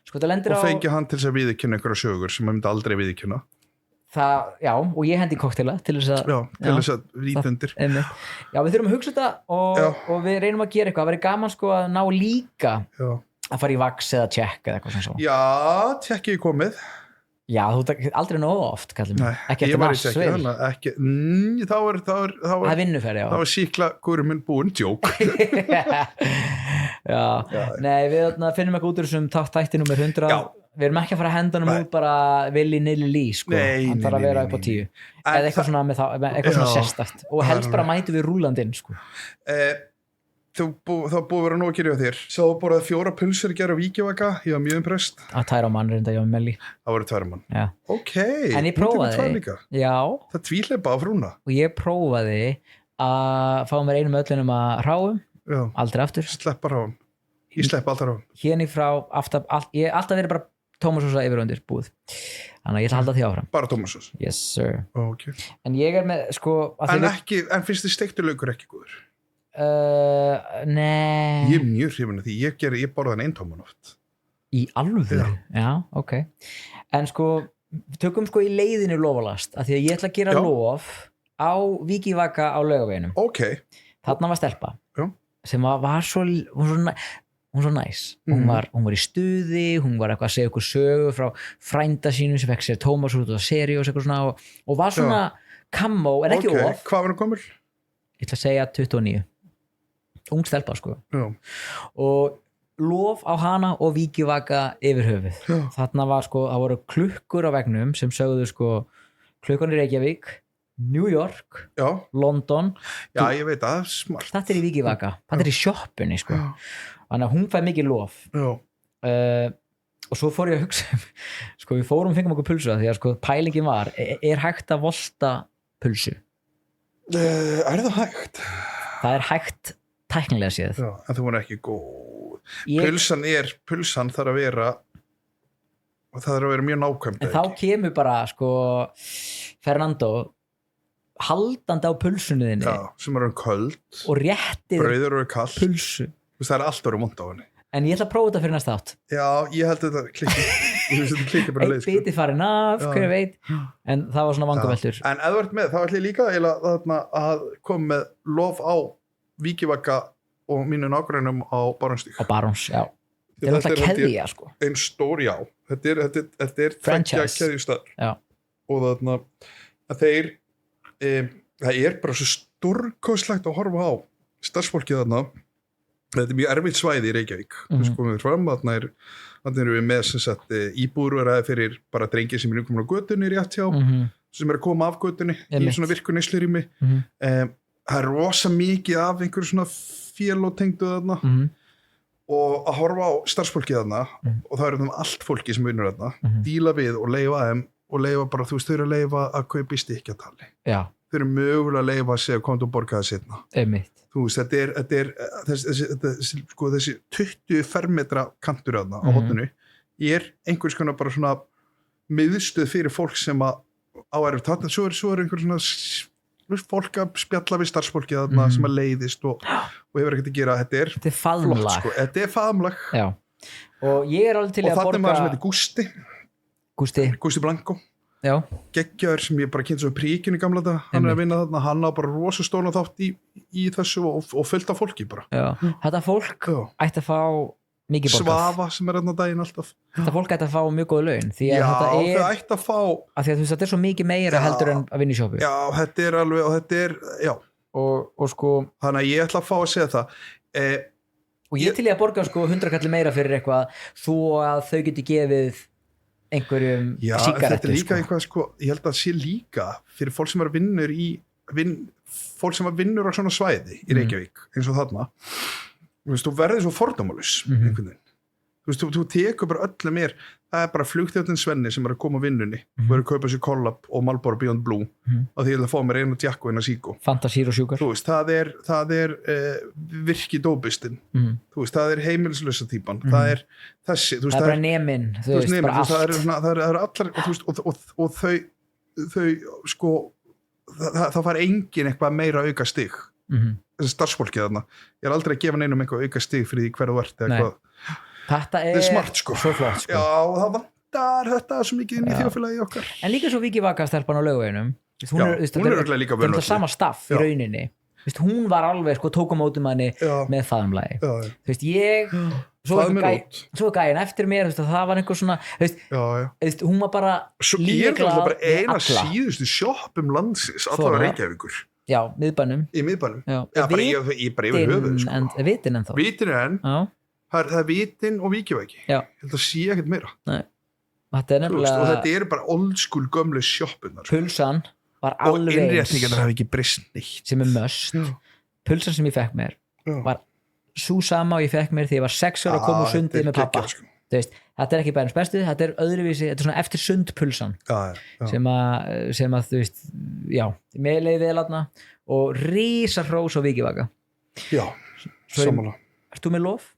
[SPEAKER 1] sko, og
[SPEAKER 2] fengið hann til þess að viðurkenna einhverja sögur sem hann myndi aldrei viðurkenna
[SPEAKER 1] og ég hendi koktela til þess
[SPEAKER 2] að víta undir
[SPEAKER 1] já, við þurfum að hugsa þetta og við reynum að gera eitthvað, það verður gaman sko að ná líka að fara í vax eða check eða eitthvað svona
[SPEAKER 2] já, checkið er komið
[SPEAKER 1] já, þú aldrei nógu oft ekki
[SPEAKER 2] eftir massveil það
[SPEAKER 1] er vinnuferð
[SPEAKER 2] það var síkla hverjum minn búin djók
[SPEAKER 1] nei, við finnum eitthvað út úr þessum þætti nummer 100 við erum ekki að fara að henda hann út bara villi nilli lí sko. hann þarf að vera upp á 10 eða eitthvað svona sérstakt og helst bara mætu við rúlandinn sko.
[SPEAKER 2] þá búið að vera nóg að gera á þér svo borðað 4 pulsur að gera víkjavaka ég var mjög impressed
[SPEAKER 1] að 2 mann reynda ég á Melli
[SPEAKER 2] það voru 2 mann ok,
[SPEAKER 1] en ég prófaði
[SPEAKER 2] það tvíhleipa á frúna
[SPEAKER 1] og ég prófaði að fá mér einum öllunum að ráum aldrei aftur
[SPEAKER 2] sleppa ráum ég slepp alltaf ráum
[SPEAKER 1] hérna í frá ég alltaf verið bara tómasósa yfir undir búið þannig að ég ætla að halda því áfram
[SPEAKER 2] bara tómasós?
[SPEAKER 1] Yes sir
[SPEAKER 2] okay.
[SPEAKER 1] en ég er með sko
[SPEAKER 2] en finnst þið steiktur laukur ekki góður?
[SPEAKER 1] Nei
[SPEAKER 2] ég er mjög hrifin af því ég borða hann 1 tóman oft
[SPEAKER 1] í alvöru? Já, ok en sko, tökum sko í leiðinu lofalast af því að ég ætla að gera lof á Víkivaka á Laugaveginum
[SPEAKER 2] ok
[SPEAKER 1] þarna var stelpa sem var svo hún var næs, hún var í stuði, hún var eitthvað að segja okkur sögu frá frænda sínum sem fekk sér Tómas út á Seriós eitthvað svona og var svona kamó en ekki of.
[SPEAKER 2] Hvað var hún gömul?
[SPEAKER 1] Ég ætla að segja 29, ung stelpa sko. Og lof á hana og vikivaka yfir höfuð. Þarna var sko, það voru klukkur á vegnum sem sögðu sko klukkan í Reykjavík, New York, London.
[SPEAKER 2] Já, ég veit það, smart.
[SPEAKER 1] Þetta í vikivaka, þetta í sjoppunni sko. Þannig að hún fæði mikið lof. Og svo fór ég að hugsa sko, við fengum okkur pulsu því að sko pælingin var, hægt að volta pulsu?
[SPEAKER 2] Er það hægt?
[SPEAKER 1] Það er hægt tæknilega séð.
[SPEAKER 2] En þú var ekki góð. Pulsan þarf að vera og það þarf að vera mjög nákvæmt.
[SPEAKER 1] En þá kemur bara sko Fernando haldandi á pulsunni þinni
[SPEAKER 2] sem eru köld
[SPEAKER 1] og réttir pulsu.
[SPEAKER 2] Það er allt orðið vont á henni.
[SPEAKER 1] En ég ætla að prófa þetta fyrir næsta átt.
[SPEAKER 2] Já, ég held að þetta klikki bara leið.
[SPEAKER 1] Eitt biti farin af, hver veit, en það var svona vangaveltur.
[SPEAKER 2] En ef þú ert með, þá ætla ég líka að koma með lof á vikivaka og mínu nágrænum á Barónsstíg.
[SPEAKER 1] Á Baróns, já. Þetta er alltaf keðja, sko.
[SPEAKER 2] Einn stór, já. Þetta er tveggja keðjustæður.
[SPEAKER 1] Já.
[SPEAKER 2] Og þarna, að það er bara svo stórkostlegt að horfa á starfsfólkið þarna. Þetta er mjög erfitt svæði í Reykjavík. Sko við fram, þarna erum við með íbúðarúðaræði fyrir bara drengir sem er komin á götunni rétt hjá, sem er að koma af götunni í svona virku neyslurými. Það er rosa mikið af einhverju svona félótengdu þarna og að horfa á starfsfólkið þarna og það eru allt fólki sem vinnur þarna, díla við og leyfa þeim og leyfa bara, þú veist, þau eru að leyfa að kaupa í stykkjatali. Já. Þau eru mögulega að leyfa að segja komdu og borgaði seinna.
[SPEAKER 1] Einmitt.
[SPEAKER 2] Þú veist, þetta er þessi 20 fermetra kantur þarna á hotninu er einhvers konar bara svona miðstöð fyrir fólk sem á erfitt þarna, svo er einhver svona fólk að spjalla við starfsfólki þarna sem að leiðist og hefur ekkert að gera. Þetta er
[SPEAKER 1] faðmlag.
[SPEAKER 2] Flott, sko. Þetta er faðmlag.
[SPEAKER 1] Já. Og ég er alveg til að borga.
[SPEAKER 2] Og þarna er maður sem heitir Gústi Blanco. Já. Geggjaður sem ég bara kynnt svo príkinu í gamla þetta, hann er að vinna þarna, hann á bara rosa stóna þátt í þessu og fullt af fólki bara.
[SPEAKER 1] Já. Þetta fólk ætti að fá mikið borgað.
[SPEAKER 2] Svafa sem er þarna daginn alltaf.
[SPEAKER 1] Þetta fólk ætti að fá mjög góð laun því að
[SPEAKER 2] þau ætti að fá
[SPEAKER 1] að því að þú veist þetta er svo mikið meira heldur en að vinna í sjoppu.
[SPEAKER 2] Já, þetta er alveg og þetta er, já. Og sko þannig að ég ætla að fá að segja það.
[SPEAKER 1] Og ég til ég að borga sko 100 kalli meira fyrir eitthvað þó að þau geti gefið einhverjum sígarettu.
[SPEAKER 2] Þetta er líka eitthvað sko, ég held að það sé líka fyrir fólk sem er fólk sem vinnur á svona svæði í Reykjavík, eins og þarna. Þú veist, þú verður svo fordómalus einhvern veginn. Þú veist, þú tekur bara öllum það er bara flugþjóttinn Svenni sem er að koma á vinnunni og er að kaupa sér Collab og Marlboro Beyond Blue og því ég ætla að fá mér eina Jack og eina Zico.
[SPEAKER 1] Fantasír og sjúkar.
[SPEAKER 2] Þú veist, það er virki dóbistinn. Þú veist, það er heimilislausa típan. Það er þessi. Þú veist,
[SPEAKER 1] það er bara nemin. Þú veist, bara allt.
[SPEAKER 2] Það eru allar, þú veist, og þau sko, það fær engin eitthvað meira auka stig. Þessi starfsfólkið þarna. Ég er aldrei að gefa neinum eitthvað auka stig fyrir því hver þú ert eða eitthvað.
[SPEAKER 1] Þetta er
[SPEAKER 2] smart sko.
[SPEAKER 1] Svo flott sko.
[SPEAKER 2] Já, það vantar þetta svo mikið inn í þjóðfélagi okkar.
[SPEAKER 1] En líka svo vikivaka stelpan á Laugaveginum.
[SPEAKER 2] Hún er örugglega líka vel.
[SPEAKER 1] Það er sama staff í rauninni. Hún var alveg sko tók á mótum henni með faðumlagi. Þú veist, ég svo gæinn eftir mér, það var einhver svona hún var bara
[SPEAKER 2] líklega bara eina síðustu sjoppum landsins allar Reykjavíkur.
[SPEAKER 1] Já, miðbænum.
[SPEAKER 2] Í miðbænum. Já, bara yfir höfuð sko.
[SPEAKER 1] Vitin ennþá.
[SPEAKER 2] Vitin enn. Já. Það er Vitin og Víkjavaki. Ég held að sé ekkert meira.
[SPEAKER 1] Nei. Þetta er nefnilega
[SPEAKER 2] og þetta eru bara old school gömlu sjoppunar.
[SPEAKER 1] Pulsan var alveg
[SPEAKER 2] og innréttingarnar hafi ekki breyst neitt.
[SPEAKER 1] Sem er must. Pulsan sem ég fekk mér var svo sama og ég fekk mér því ég var 6 ára að koma úr sundið með pappa.
[SPEAKER 2] Sko.
[SPEAKER 1] Þetta er ekki bærens bestu, þetta er öðruvísi, þetta er svona eftir sundpulsan sem að þú veist, já, með leiði vel aðna og rísa hrós á vikivaka.
[SPEAKER 2] Já, samanlega.
[SPEAKER 1] Ert þú með lof?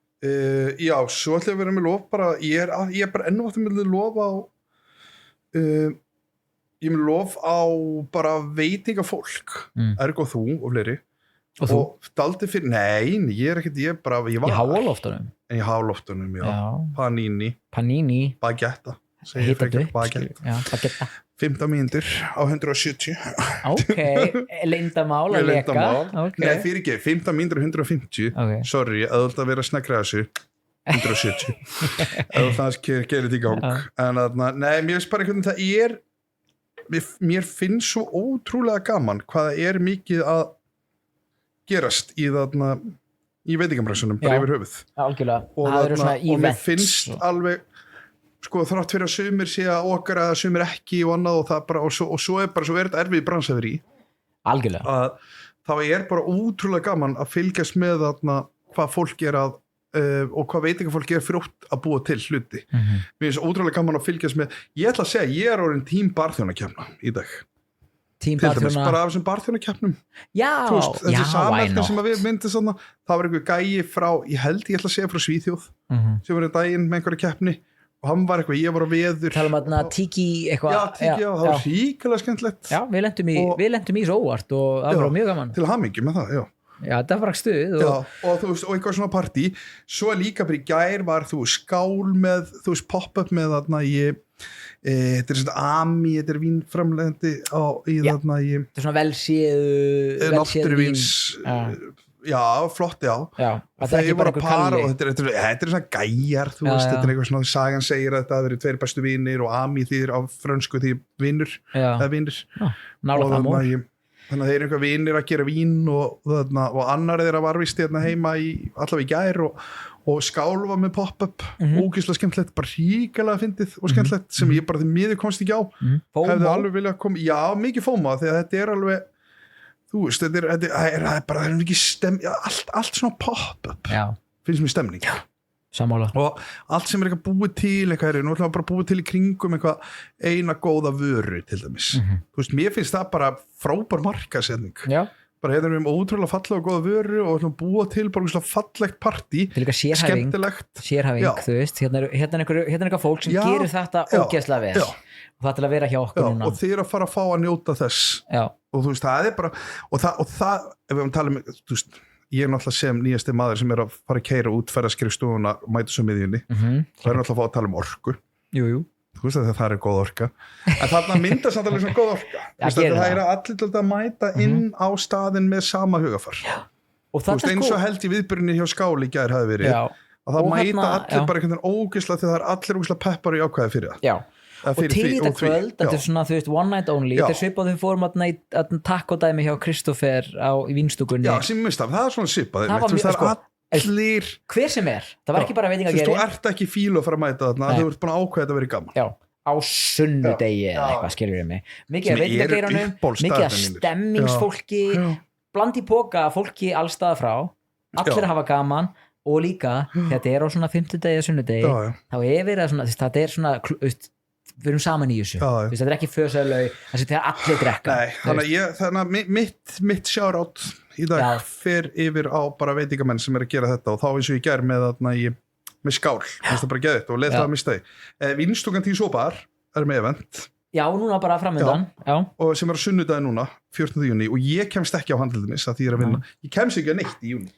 [SPEAKER 2] Já, svo ætla ég að vera með lof bara, ég er bara enn og aftur með lof á ég er með lof á bara veitingafólk ergo þú og fleiri og daldi fyrir, nei, ég er ekkert ég var
[SPEAKER 1] í háloftunum
[SPEAKER 2] en í háloftunum, já. Panini Baguetta
[SPEAKER 1] Baguetta
[SPEAKER 2] 15 mínútur á 170
[SPEAKER 1] ok, leyndamál að leka
[SPEAKER 2] nei, fyrir ekki, 15 mínútur á 150 sorry, auðvitað að vera að snakra þessu 170 eða það gerir þetta í gang en nei, mér finnst bara einhvern veginn mér finnst svo ótrúlega gaman hvað mikið að gerast í í veitingabransunum, bara yfir höfuð
[SPEAKER 1] algjörlega,
[SPEAKER 2] og mér finnst alveg sko þrátt fyrir að sumir sé að okkar að sumir ekki og annað og það bara og svo bara svo þetta erfið bransaður í
[SPEAKER 1] algjörlega
[SPEAKER 2] að þá bara ótrúlega gaman að fylgjast með hvað fólk að og hvað veitingafólk frjótt að búa til hluti mér finnst ótrúlega gaman að fylgjast með ég ætla að segja, ég orðin tím barþjónakeppna í dag
[SPEAKER 1] tím
[SPEAKER 2] til dæmis, bara af þessum barþjónakeppnum þessi samverkni sem við myndum svona, það var einhver gæi frá ég ætla að segja frá Svíþjóð sem var daginn með einhverja keppni og hann var eitthvað, ég var á veður
[SPEAKER 1] tala tiki eitthvað
[SPEAKER 2] það var ríkilega skemmtilegt
[SPEAKER 1] við lentum í svo óvart og það var mjög gaman
[SPEAKER 2] til hamingju með það,
[SPEAKER 1] það var ekki stuð
[SPEAKER 2] og þú veist, og eitthvað svona partí svo líka bara í gær var skál með, pop-up með þetta svona Ami, þetta vínframlegandi
[SPEAKER 1] þetta svona velséðu
[SPEAKER 2] náttúruvíns flott, þeir voru að para og þetta svona gæjar þú veist, þetta eitthvað svona, sagan segir að það verið 2 bestu vínir og Ami þýðir á frönsku því vinur eða vinir
[SPEAKER 1] nálega það mór
[SPEAKER 2] þannig að þeir einhver vinir að gera vín og annar þeirra var vist heima allavega í gær og skálfa með pop-up ógeðslega skemmtilegt, bara ríkilega fyndið og skemmtilegt sem ég bara því miður komst ekki á hefði alveg viljað koma, mikið fóma þegar þetta alveg þú veist, þetta bara ekki allt svona pop-up finnst mér stemning
[SPEAKER 1] sammála
[SPEAKER 2] og allt sem eitthvað búið til eitthvað nú ætlum við bara búið til í kringum eitthvað eina góða vöru til dæmis þú veist, mér finnst það bara frábær markaðssetning bara við ótrúlega fallega og góða vöru og ætlum búið til bara fallegt partí skemmtilegt
[SPEAKER 1] sérhæfing, þú veist, hérna eitthvað fólk sem gerir þetta ógeðslega vel og það til að vera hjá okkur núna
[SPEAKER 2] og þeir að fara að fá að njóta þess og þú veist, það bara og það, ef við tala þú veist ég náttúrulega sem nýjasti maður sem að fara að keyra út ferðaskrifstofuna mæta svo miðjunni það náttúrulega að fá að tala orku
[SPEAKER 1] jú.
[SPEAKER 2] Þú veist að það góð orka en þarna myndast náttúrulega svona góð orka það allir að mæta inn á staðinn með sama hugafar og þú veist eins og held í viðbyrjunni hjá Skál í gær hafi verið að það mæta allir bara einhvern veginn ógeðslega því það allir ógeðslega peppar og jákvæði fyrir það
[SPEAKER 1] og til í þetta kvöld, þetta svona þú veist one night only, þetta svipað þau fórum að takkódæmi hjá Kristoffer í vínstúkunni
[SPEAKER 2] sem mistaf, það svona svipað það allir
[SPEAKER 1] hver sem það var ekki bara veitingagerðin
[SPEAKER 2] þú ert ekki fílu að fara að mæta þarna þú ert búin að ákveða að vera gaman
[SPEAKER 1] á sunnudegi eða eitthvað, skilur við mig mikið af veitingageiranum, mikið af stemmingsfólki bland í póka fólki allstaða frá allir að hafa gaman og líka þetta á svona 50 degi og sunnudegi þá verið svona, þetta svona við erum saman í þessu þetta ekki fösaðlaug, það allir drekka
[SPEAKER 2] þannig að mitt sjárátt í dag fer yfir á bara veitingamenn sem að gera þetta og þá eins og ég ger með Skál það bara geði þetta og leið það að mista því Vínstúkan Tí Sopar með event
[SPEAKER 1] núna bara framöndan
[SPEAKER 2] og sem á sunnudagi núna 14. júní og ég kemst ekki á handlitumis að því að vinna ég kemst ekki að neitt í júní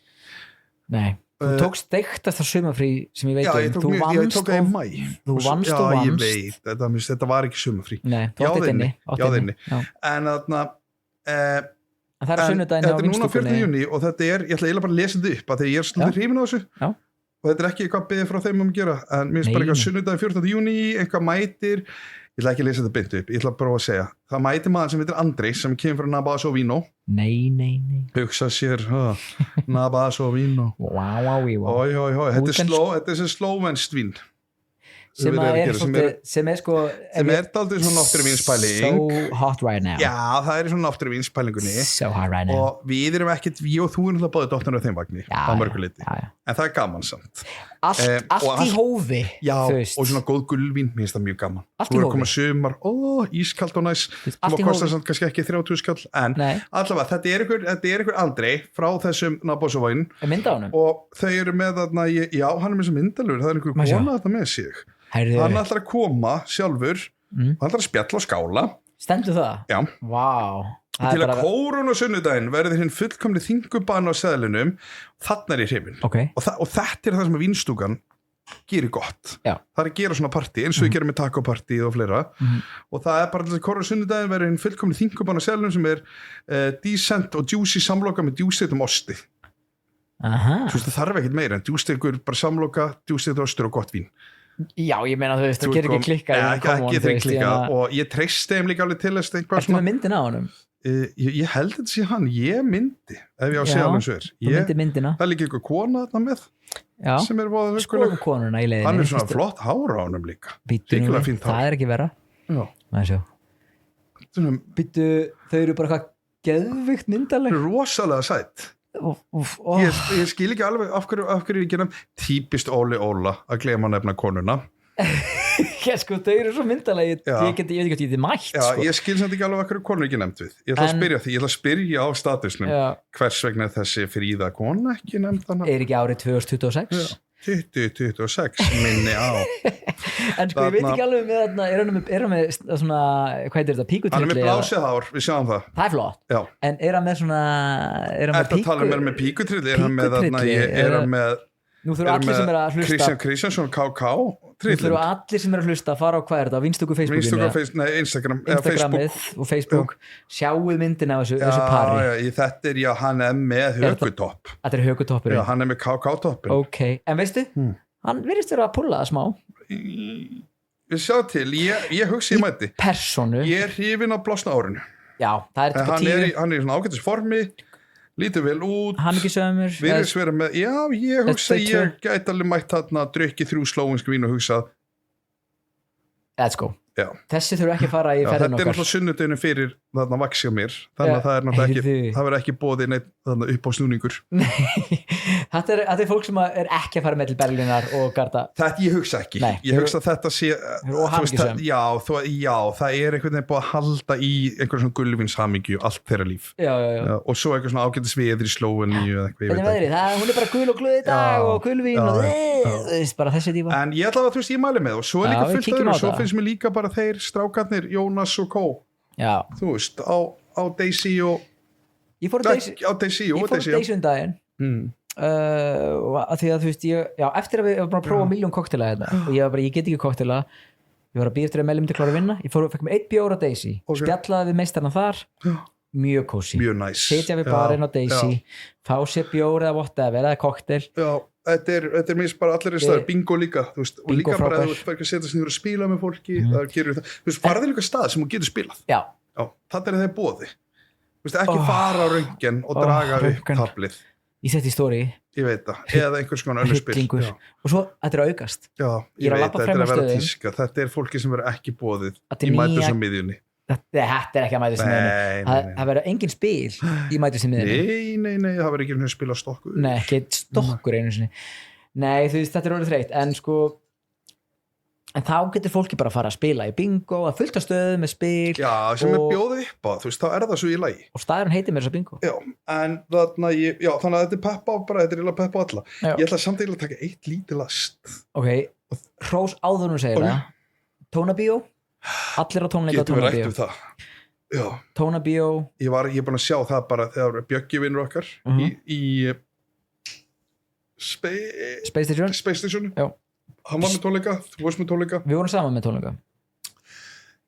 [SPEAKER 1] nei þú tókst steiktast það sumafrí sem ég veit
[SPEAKER 2] ég tók það í mæ ég veit, þetta var ekki sumafrí
[SPEAKER 1] jáðinni
[SPEAKER 2] en þarna
[SPEAKER 1] það sunnudaginn
[SPEAKER 2] þetta núna 14. júní og þetta ég ætla eiginlega bara að lesa þetta upp að þegar ég svolítið hrifin á þessu og þetta ekki eitthvað beðið frá þeim að gera en mér finnst bara eitthvað sunnudaginn 14. júní eitthvað mætir ég ætla ekki að lesa þetta beint upp, ég ætla bara að segja það mæti maður sem heitir Andri sem kemur frá Nabaso Vino hugsa sér Nabaso Vino þetta er slóvenst vín
[SPEAKER 1] sem er sko
[SPEAKER 2] sem er daldið svona náttúruvínspæling
[SPEAKER 1] so hot right now
[SPEAKER 2] það er svona náttúruvínspælingunni
[SPEAKER 1] so hot right now
[SPEAKER 2] og við erum ekkert, við og þú erum alltaf báðið dóttarinn á þeim vagni á mörguleiti en það er gaman samt
[SPEAKER 1] allt í hófi
[SPEAKER 2] og svona góð gulvín, mér finnst það mjög gaman þú erum komað sumar, ískalt og næs þú kostar samt kannski ekki 30 skall en allavega, þetta er einhver Andrei frá þessum Nabosovæn og þau eru með þarna hann er með þessum myndalur, það er einhver kona þarna með sig hann ætlar að koma sjálfur hann ætlar að spjalla og skála
[SPEAKER 1] stendur það?
[SPEAKER 2] Já til að kórun og sunnudaginn verður hinn fullkomni þingubann á seðlunum þarna er ég hrifin og þetta er það sem að Vínstúkan gerir gott það er að gera svona partí eins og við gerum með tacopartí og fleira og það er bara til að kórun og sunnudaginn verður hinn fullkomni þingubann á seðlunum sem er decent og juicy samloka með djúsitum osti Þú veist, það þarf ekkert meira en djústekur, bara samloka, djústekur ostur og gott vín.
[SPEAKER 1] Já, ég meina þú veist, það getur ekki klikkað
[SPEAKER 2] ekki klikkað og ég treysti þeim líka alveg til þess eitthvað
[SPEAKER 1] svona. Ertu með myndina á honum?
[SPEAKER 2] Ég held þetta sé hann, ég myndi ef ég á að segja alveg svo
[SPEAKER 1] það
[SPEAKER 2] er líka eitthvað kona þarna með sem er bóðað
[SPEAKER 1] skoðum konuna í leiðinni,
[SPEAKER 2] hann er svona flott hára á honum líka
[SPEAKER 1] það er ekki vera býttu, þau eru bara hvað geðvikt myndaleg
[SPEAKER 2] rosalega sætt ég skil ekki alveg af hverju ég genum típist Óli Óla að gleyma nefna konuna
[SPEAKER 1] sko, þau eru svo myndalega ég veit ekki hvort ég þið mætt
[SPEAKER 2] sko. Ég skil samt ekki alveg hverju konu ekki nefnd við ég ætla að spyrja því, ég ætla að spyrja á statusnum hvers vegna þessi Fríða kona ekki nefnd hana
[SPEAKER 1] er ekki árið 2026?
[SPEAKER 2] 2026 minni á
[SPEAKER 1] en sko ég veit ekki alveg með er hann með svona, hvað er þetta, píkutrilli?
[SPEAKER 2] Hann er með blásið hár, við sjáum það
[SPEAKER 1] er flott, en er hann með svona
[SPEAKER 2] Þetta tala með píkutrilli er hann með
[SPEAKER 1] Nú þurfa allir sem er að hlusta
[SPEAKER 2] Kristján Kristjánsson KK
[SPEAKER 1] Nú þurfa allir sem er að hlusta að fara á hvað er þetta á Vinstöku Facebookinu Instagramið og Facebook sjáuð myndina af þessu pari
[SPEAKER 2] Þetta er hann er með hökutopp
[SPEAKER 1] Þetta er hökutoppurinn
[SPEAKER 2] hann er með KK-toppin
[SPEAKER 1] Ok, en veistu, hann virðist vera að pulla það smá
[SPEAKER 2] Við sjá til, ég hugsi í mæti
[SPEAKER 1] persónu
[SPEAKER 2] Ég er hrifinn á blásna árinu
[SPEAKER 1] Já, það er
[SPEAKER 2] hann er í svona ágætis formi lítið vel út
[SPEAKER 1] hamingjusamur
[SPEAKER 2] ég hugsa ég gæti alveg mætt þarna drukkið 3 slóinsk vín og hugsað
[SPEAKER 1] let's go þessi þurfa ekki að fara í ferðin okkar
[SPEAKER 2] þetta er náttúrulega sunnudeginu fyrir þarna vaxja mér þannig að það er náttúrulega ekki það verður ekki boðið neitt þarna upp á snúningur
[SPEAKER 1] þetta er fólk sem er ekki að fara með til Berlínar og Garda
[SPEAKER 2] þetta ég hugsa ekki ég hugsa að þetta sé það er einhvern veginn búið að halda í einhverjum svona gulvinshamingju allt þeirra líf og svo eitthvað svona ágætis veður í slóinni hún
[SPEAKER 1] er bara gul og glöð í dag og gulvin og bara þessi tíma
[SPEAKER 2] en ég ætla að ég mæli með og svo er líka fullt öðru og svo finnst mér líka bara þeir strákarnir Jónas og Kó þú veist á Daisy og
[SPEAKER 1] ég fór á Daisy um daginn að því að þú veist eftir að við varum bara að prófa 1.000.000 koktela og ég get ekki koktela ég var að býja eftir að meðlum til klára að vinna ég fekk mig 1 bjór á Daisy spjallaði við meistarna þar mjög kósi setja við barinn á Daisy fá sér bjór eða whatever eða koktel
[SPEAKER 2] þetta er minnst bara allir staðar bingo líka þú veist, og líka bara að þú verður að setja sig niður og spila með fólki það gerur það, þú veist, farið líka stað sem þú getur spilað þetta er það boði þú veist, ekki fara á röngin og draga upp tablið
[SPEAKER 1] ég seti í stóri
[SPEAKER 2] ég veit það, eða einhvers konar önnur spil
[SPEAKER 1] og svo, þetta er að aukast
[SPEAKER 2] ég veit, þetta er að vera tíska þetta er fólki sem verður ekki boðið í mætus og miðjunni
[SPEAKER 1] þetta er ekki að mætus í miðjunni það verður engin spil í mætus í miðjunni
[SPEAKER 2] nei, það verður ekki spil á stokkur
[SPEAKER 1] nei, ekki stokkur einu sinni nei, þú veist, þetta er orðið þreytt en þá getur fólki bara að fara að spila í bingo að fullta stöðu með spil
[SPEAKER 2] sem er bjóðið upp á, þú veist, þá er það svo í lagi
[SPEAKER 1] og staðurinn heitir mér þess að bingo
[SPEAKER 2] en þannig að þetta er peppa bara, þetta er eiginlega peppa á alla ég ætla samtidig að taka 1 lítið last
[SPEAKER 1] ok, hrós áður segir það tónabíó allir á tónleika á tónabíó tónabíó
[SPEAKER 2] ég er búin að sjá það bara þegar Bjöggi vinnur okkar í Space Station hann var með tónleika, þú varst með tónleika
[SPEAKER 1] við vorum saman með tónleika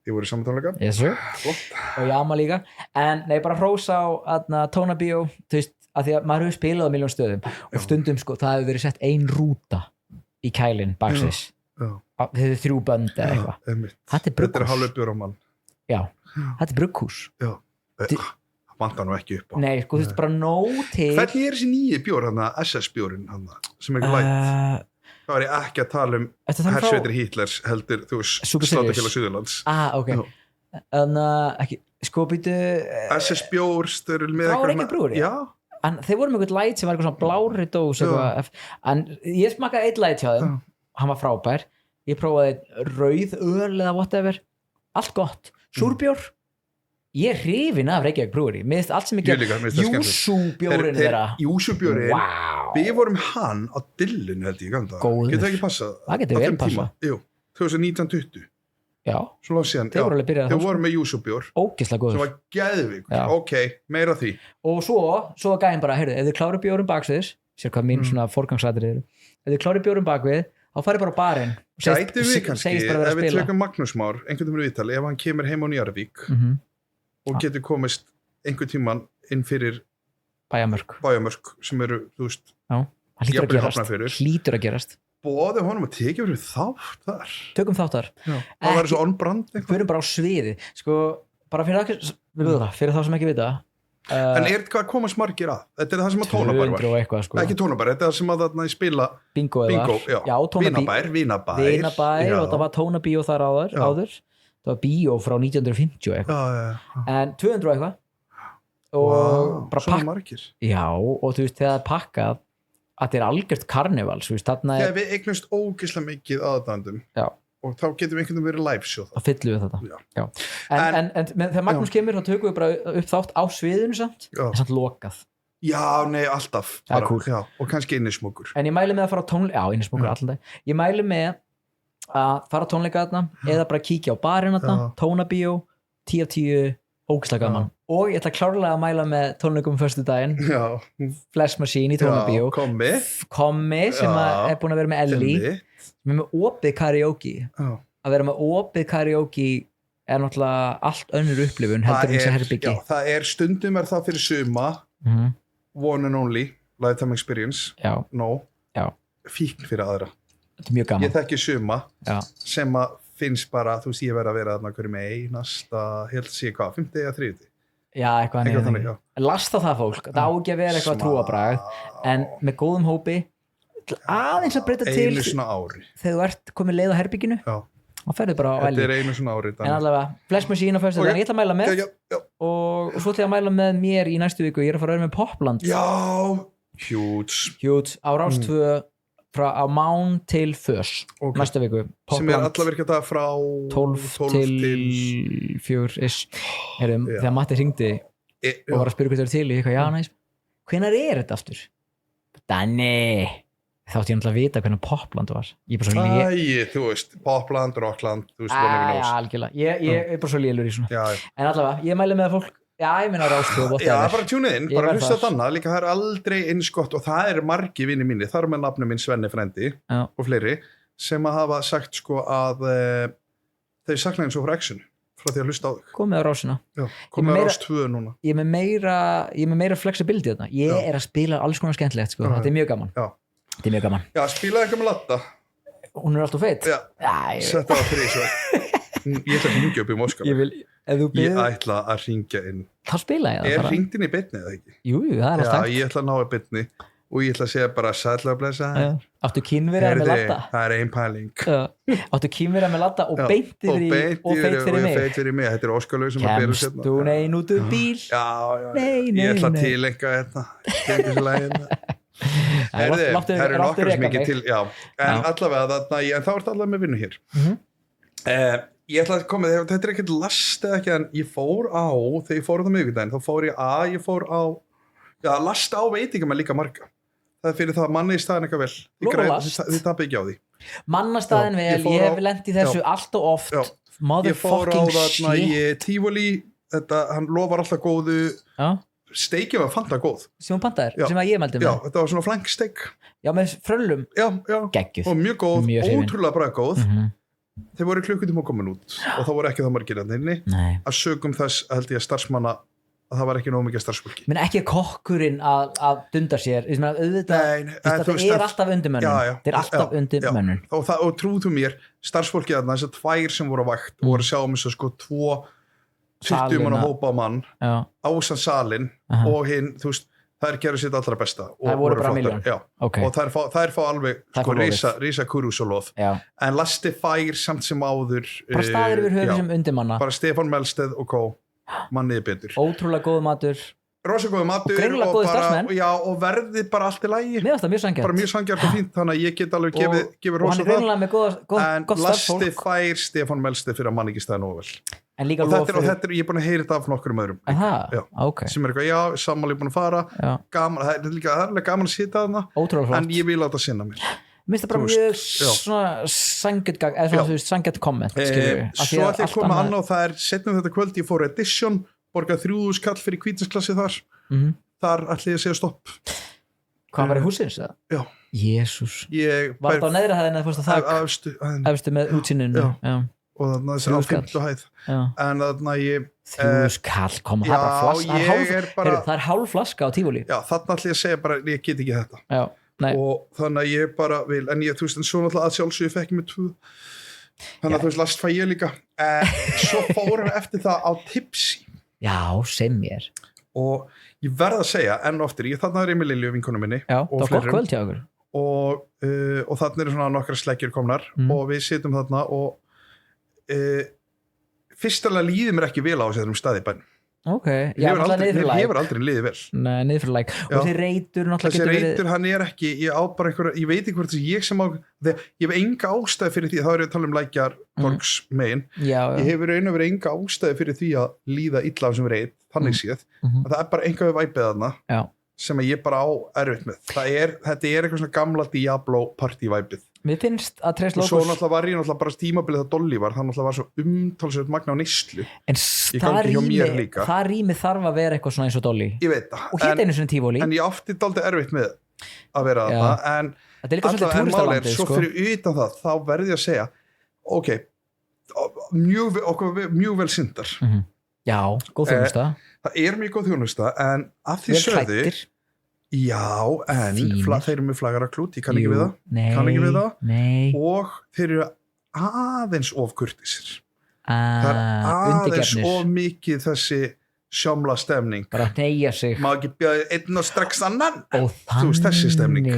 [SPEAKER 2] ég voru saman með tónleika
[SPEAKER 1] yes sir og ég amma líka en nei bara hrósa á tónabíó þú veist að því að maður hefur spilað á 1.000.000 stöðum og stundum sko það hefur verið sett 1 rúta í kælinn baksins þetta er 3 bönd eða eitthvað þetta er brugghús
[SPEAKER 2] þetta er halvöpjur á mann
[SPEAKER 1] þetta er brugghús
[SPEAKER 2] það vantar nú ekki upp á
[SPEAKER 1] nei sko þú veist bara nóg til
[SPEAKER 2] hvernig er þessi nýji bjór SS bjórinn sem er light það var ég ekki að tala hersveitir Hitlers heldur þú veist Slátafélag Suðurlands
[SPEAKER 1] ok en ekki sko býtu
[SPEAKER 2] SS bjór stöður með
[SPEAKER 1] frá Reykjavík brúri en þeir voru með eitthvað light sem var eitthvað svona blári dós en ég smakkaði 1 light hjá þeim hann var frábær ég prófaði rauð öl eða whatever allt gott súrbjór ég er hrifinn af Reykjavík brúri mér finnst allt sem ekki Júsú-bjórin þeirra
[SPEAKER 2] Júsú-bjórin við vorum hann á Dillinu held ég
[SPEAKER 1] góður
[SPEAKER 2] getur það ekki passað
[SPEAKER 1] það getur vel passað
[SPEAKER 2] 2019-20 svo lág síðan þeir voru með Júsú-bjór
[SPEAKER 1] ógeðslega góður
[SPEAKER 2] sem var geðvík ok, meira því
[SPEAKER 1] og svo gæðin bara heyrðu ef þið kláru bjórum baksviðs sér hvað mín svona forgangsrættir eru ef þið kláru bjórum bakvið þá farið bara á barinn
[SPEAKER 2] gæti við kannski ef við tökum Magnús Már einhvern veginn viðtali ef hann kemur heim á Njarðvík og getur komist einhvern tíman inn fyrir Bæjarmörk sem eru, þú veist
[SPEAKER 1] það hlýtur að gerast
[SPEAKER 2] Boði honum að tekja fyrir þátt þar
[SPEAKER 1] tökum þáttar
[SPEAKER 2] það verður svo on-brand
[SPEAKER 1] fyrir bara á sviði sko, bara fyrir þá sem ekki vita
[SPEAKER 2] en hvað komast margir að? Þetta er það sem að Tónabær var
[SPEAKER 1] eitthvað, sko.
[SPEAKER 2] Ekki Tónabær, þetta er það sem að þarna spila
[SPEAKER 1] Bingo Vínabær og það var Tónabíó þar áður það var bíó frá 1950 eitthvað en 200 eitthvað og bara
[SPEAKER 2] margir
[SPEAKER 1] og þú veist þegar það er pakkað að þetta er algjört karnevals
[SPEAKER 2] þegar við eignumst ógeðslega mikið aðdáendum og þá getum við einhvern veginn verið live show
[SPEAKER 1] þá fyllum við þetta en þegar Magnús kemur þá tökum við bara upp þátt á sviðinu samt lokað
[SPEAKER 2] alltaf bara, cool. Og kannski innismókur
[SPEAKER 1] en ég mæli með að fara á tónleika innismókur allan dag ég mæli með að fara á tónleika þarna eða bara kíkja á barinn þarna Tónabíó 10/10 ógeðslega gaman og ég ætla klárlega að mæla með tónleikum fyrstu daginn Flash Machine í Tónabíó Kommi sem er búin að vera með Ellie sem er með opið karaoke að vera með opið karaoke er náttúrulega allt önnur upplifun heldur eins og herbyggi
[SPEAKER 2] stundum er það fyrir suma one and only lifetime experience fíkn fyrir aðra
[SPEAKER 1] þetta er mjög gaman
[SPEAKER 2] ég þekki suma sem að finnst bara, þú veist ég verið að vera þarna hverju með einasta, held sé hvað 50 eða 30
[SPEAKER 1] eitthvað þannig lasta það fólk, það á ekki að vera eitthvað trúabragð en með góðum hópi aðeins að breyta til
[SPEAKER 2] einu svona ári
[SPEAKER 1] þegar þú ert komið leið á herbygginu þá ferðu bara á
[SPEAKER 2] Ellie þetta er einu svona ári
[SPEAKER 1] en allavega, Flash Machine á fyrstu dag ég ætla að mæla með og svo ætla ég að mæla með mér í næstu viku ég er að fara að vera með Popland huge á Rás 2 á Mán til Fös næstu viku Popland,
[SPEAKER 2] sem er allavirkja dag frá
[SPEAKER 1] 12 til 4 þegar Matti hringdi og var að spyrja hvað það er til ég eitthvað, hvenær er þetta aftur? Danni þá ætti ég náttúrulega að vita hvernig Popland var ég er bara svo
[SPEAKER 2] þú veist, Popland, Rockland þú veist,
[SPEAKER 1] algjörlega ég er bara svo lélur í svona en allavega, ég mæli með að fólk ég meina Rástöð
[SPEAKER 2] bara tjúnið inn, bara hlusta þarna líka það er aldrei innskott og það er margi vinni mínir, þar með nafnum minn Svenni frendi og fleiri sem að hafa sagt sko að þeir sakna eins og frá X-unu frá því að hlusta á þig
[SPEAKER 1] komið á Rásina
[SPEAKER 2] komið á Rás 2 núna
[SPEAKER 1] ég er með meira flexibility þarna ég er að spila alls konar skemmtilegt sko. þetta er mjög gaman
[SPEAKER 2] spilaði eitthvað með Latta
[SPEAKER 1] hún er alltaf feitt
[SPEAKER 2] setta á 3 ég ætla ekki mjög upp í Moskva ég ætla að ringja inn
[SPEAKER 1] þá spila ég það
[SPEAKER 2] ringt inn í beinni eða ekki
[SPEAKER 1] jú, það er alltaf
[SPEAKER 2] ég ætla að ná í beinni og ég ætla að segja bara sætla að blessa
[SPEAKER 1] áttu kynverið með Latta
[SPEAKER 2] það er ein pæling
[SPEAKER 1] áttu kynverið með Latta og beintir og feit fyrir mig
[SPEAKER 2] þetta er Óskarlaug sem
[SPEAKER 1] að byrja kemst þú nein út bíl
[SPEAKER 2] ég ætla að tilenga þetta það eru nokkur sem ekki til en allavega en þá ertu allavega með vinnu hér ég ætla að koma þetta er ekkert last eða ekki en ég fór á þegar ég fór á það miðvikudaginn þá fór ég fór á last á veitingum líka marga það er fyrir það að manni í staðin eitthvað vel þið tapir ekki á því
[SPEAKER 1] mannastaðin vel, ég hef lent í þessu allt og oft motherfucking shit
[SPEAKER 2] í Tivoli hann lofar alltaf góðu steikið var fanta góð
[SPEAKER 1] sem að ég mældi með
[SPEAKER 2] þetta var svona flanksteik
[SPEAKER 1] með fröllum geggjuð
[SPEAKER 2] og mjög góð, ótrúlega bara góð þeir voru klukkutíma komin út og það voru ekki það margir að sögum þess held ég að starfsmanna að það var ekki nóg mikið starfsfólki
[SPEAKER 1] menn ekki kokkurinn að dunda sér þetta er alltaf undir mönnun þetta er alltaf undir mönnun
[SPEAKER 2] og trúðu mér starfsfólki þarna þessar 2 sem voru á vakt og voru að sjá þess að sko 2 20 manna hópa mann ásann salin og hinn þú veist það er gerðið sitt allra besta
[SPEAKER 1] það voru bara miljón
[SPEAKER 2] og þær fá alveg sko rísa kurúsolóð en lasti fær samt sem áður
[SPEAKER 1] bara staðir við höfum sem undirmanna
[SPEAKER 2] bara Stefán Melsteð og Kó manniði betur
[SPEAKER 1] ótrúlega góð matur
[SPEAKER 2] rosa góð matur
[SPEAKER 1] og greinilega góði starfsmenn
[SPEAKER 2] og verði bara allt í lagi
[SPEAKER 1] mér finnst það mjög sanngjarnt
[SPEAKER 2] bara mjög sanngjarnt og fínt þannig að ég get alveg gefið rosa
[SPEAKER 1] það en
[SPEAKER 2] lasti fær Stefán Melsteð fyrir að mann ekki staði nógu vel
[SPEAKER 1] og
[SPEAKER 2] þetta ég er búin að heyra þetta af nokkurum öðrum sem er eitthvað, sammáli búin að fara gaman, það er alveg gaman að sitja þarna en ég vil láta sinna mér
[SPEAKER 1] minnst það bara mjög svona sangjart komment
[SPEAKER 2] svo ætla ég að koma annað og það er setnum þetta kvöld ég fór Edition borgað 3.000 kall fyrir kvítinsklassi þar þar ætla ég að segja stopp
[SPEAKER 1] hvað var í húsins?
[SPEAKER 2] já
[SPEAKER 1] Jésús var þetta á neðra hæðin eða fórst að þak efstu með útsýninu
[SPEAKER 2] og þarna þessi á 50 hæð en þarna ég
[SPEAKER 1] 3.000 kall, kom, það er hálf flaska á Tivoli
[SPEAKER 2] já, þarna ætla ég að segja bara, ég get ekki þetta
[SPEAKER 1] já,
[SPEAKER 2] og þannig að ég bara vil en ég, þú veist, en svo náttúrulega að sjálfsögðu fekk ég með 2 þannig að þú veist, last fæ ég líka svo fórum eftir það á Tipsy
[SPEAKER 1] já, sem ég
[SPEAKER 2] og ég verð að segja, enn oftir ég þarna er Emil Lilju, vinkonu minni
[SPEAKER 1] já, það var gott kvöld hjá okkur
[SPEAKER 2] og þarna eru svona nokkra sleggjur komnar og við sitjum þarna og fyrstulega líði mér ekki vel á þessum staði bænum
[SPEAKER 1] mér
[SPEAKER 2] hefur aldrei liðið vel
[SPEAKER 1] niður fyrir læk og þessi reytur
[SPEAKER 2] þessi reytur, hann er ekki ég á bara einhverja, ég veit ekki hvort þessi ég sem á ég hef enga ástæði fyrir því þá er ég að tala lækjar torgs megin ég hefur raun og verið enga ástæði fyrir því að líða illa á þessum reyt þannig séð, að það er bara einhver væpið þarna sem ég bara á erfitt með þetta er eitthvað svona gamla Diablo partyvæpið
[SPEAKER 1] mér finnst að Tres Locos
[SPEAKER 2] og svo náttúrulega var ég náttúrulega bara tímabilið það Dolly var, það náttúrulega var svo umtalsveit magna á neyslu
[SPEAKER 1] en það rými þarf að vera eitthvað svona eins og Dolly
[SPEAKER 2] ég veit það,
[SPEAKER 1] og hér einu svona Tivoli
[SPEAKER 2] en ég átti dálítið erfitt með að vera þarna en
[SPEAKER 1] allavega
[SPEAKER 2] svo fyrir utan það þá verði ég að segja ok, mjög vel syndar
[SPEAKER 1] já, góð þjónusta
[SPEAKER 2] það er mjög góð þjónusta en að því sögðu já, en þeir eru með flagara klút ég kann ekki við það og þeir eru aðeins of kurtisir það er aðeins of mikið þessi sjámla stemning
[SPEAKER 1] bara neyja sig
[SPEAKER 2] má ekki bjóða einn og strax annan þú veist þessi stemning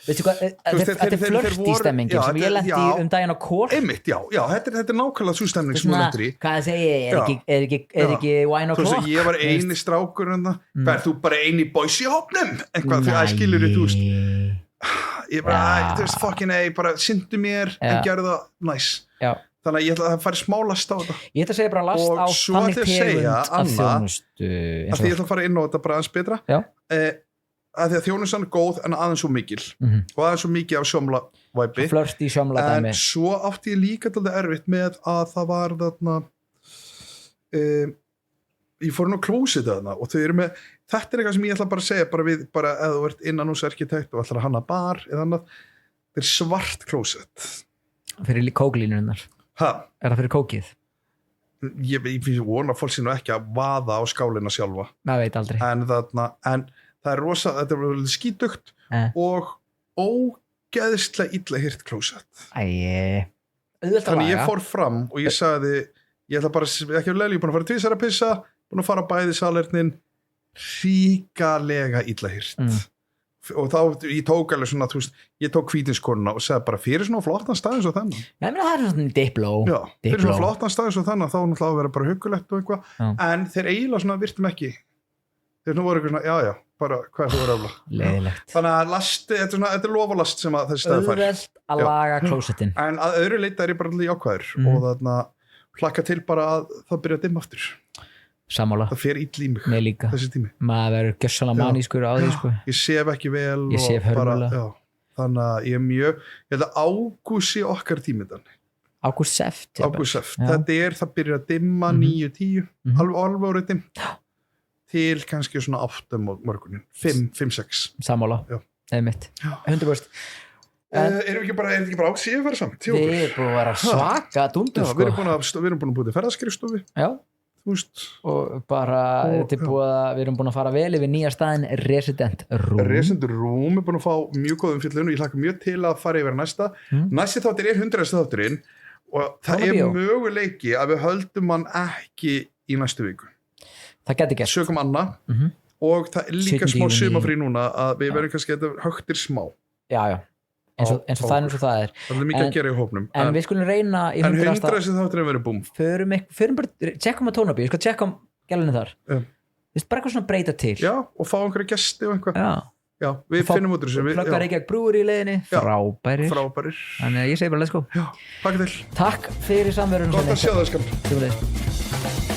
[SPEAKER 1] veistu hvað, þetta er flörti stemmingin sem ég lendi í daginn á kór
[SPEAKER 2] einmitt, já, þetta er nákvæmlega svo stemning sem þú lendir í
[SPEAKER 1] hvað það segi, er ekki wine o'clock
[SPEAKER 2] ég var eini strákur verð þú bara eini boys í hópnum eitthvað, því að skilur þú veist ég bara, þú veist, fucking bara syndu mér en gerðu það næs þannig að ég ætla að fara smá last á þetta
[SPEAKER 1] ég ætla að segja bara last á þannig tegund af þjónustu
[SPEAKER 2] að því ég ætla að fara inn á þetta bara aðeins betra að því að þjónustan er góð en aðeins svo mikil og aðeins svo mikið af sjómla væpi
[SPEAKER 1] flörti sjómla dæmi
[SPEAKER 2] en svo átti ég líka alltaf erfitt með að það var þarna ég fór nú klósið þarna og þau eru með þetta er eitthvað sem ég ætla bara að segja bara við, bara ef þú ert innanhúsarkitekt og ætlar að hanna bar eða annað þetta er svart klósið
[SPEAKER 1] fyrir kóklínunnar er það fyrir kókið?
[SPEAKER 2] Ég vona að fólk sé nú ekki að vaða á skálina sjálfa
[SPEAKER 1] það veit aldrei
[SPEAKER 2] en það er rosa, þetta er skítugt og ógeðslega illa hirt klósett þannig ég fór fram og ég sagði ég ætla bara, ekki að leiði, ég er búin að fara tvisar að pissa búin að fara bæði salernin ríkalega illa hirt og þá, ég tók alveg svona, þú veist ég tók hvítinskonuna og sagði bara fyrir svona flottan stað eins og þennan
[SPEAKER 1] já, það er svona dipló
[SPEAKER 2] fyrir svona flottan stað eins og þennan þá náttúrulega að vera bara huggulegt og eitthvað en þeir eiginlega svona virtum ekki þeir nú voru eitthvað svona, já, bara hvað er þú verið
[SPEAKER 1] leiðilegt
[SPEAKER 2] þannig að lasti, þetta er lofalast sem að þessi stað fær
[SPEAKER 1] auðvelt að laga klósettin
[SPEAKER 2] en að öðru leita er ég bara allir jákvæður og þarna hlakka til bara að það byrja að dimma aftur
[SPEAKER 1] sammála
[SPEAKER 2] það fer illa í mig þessi tími
[SPEAKER 1] maður verður gjössalega manískur á því sko.
[SPEAKER 2] ég sef ekki vel
[SPEAKER 1] ég sef hörmulega
[SPEAKER 2] þannig að ég er mjög ég held að ágúsi okkar tímiðan
[SPEAKER 1] ágúseft
[SPEAKER 2] það byrja að dimma 9-10 alveg árið dimmt til kannski svona 8 morgunin 5-6
[SPEAKER 1] sammála, eða mitt 100%
[SPEAKER 2] erum við ekki bara á síðu fara samt
[SPEAKER 1] við erum búin að vera svaka dundur
[SPEAKER 2] við erum búin að búið til ferðaskrifstofi
[SPEAKER 1] og bara við erum búin að fara vel yfir nýja staðin Resident
[SPEAKER 2] Room er búin að fá mjög góðum fyllun og ég hlakka mjög til að fara yfir næsta þáttur er 100. þátturinn og það er möguleiki að við höldum hann ekki í næstu viku
[SPEAKER 1] það geti gert
[SPEAKER 2] sögum Anna og það er líka smá sumafrí núna að við verðum kannski að högtir smá
[SPEAKER 1] eins og það er eins og það er
[SPEAKER 2] það er mikið að gera í hópnum
[SPEAKER 1] en við skulum reyna í 100.
[SPEAKER 2] þáttur að vera búm
[SPEAKER 1] förum bara, tjekkum að tónabíu, ég skal tjekka gælunni þar bara eitthvað svona breyta til
[SPEAKER 2] og fá einhverja gesti og eitthvað við finnum út þessu
[SPEAKER 1] pluggar ekki að brúur í leiðinni frábærir þannig að ég segi bara let's go
[SPEAKER 2] takk
[SPEAKER 1] fyrir samverðunum
[SPEAKER 2] gott að sjá það skam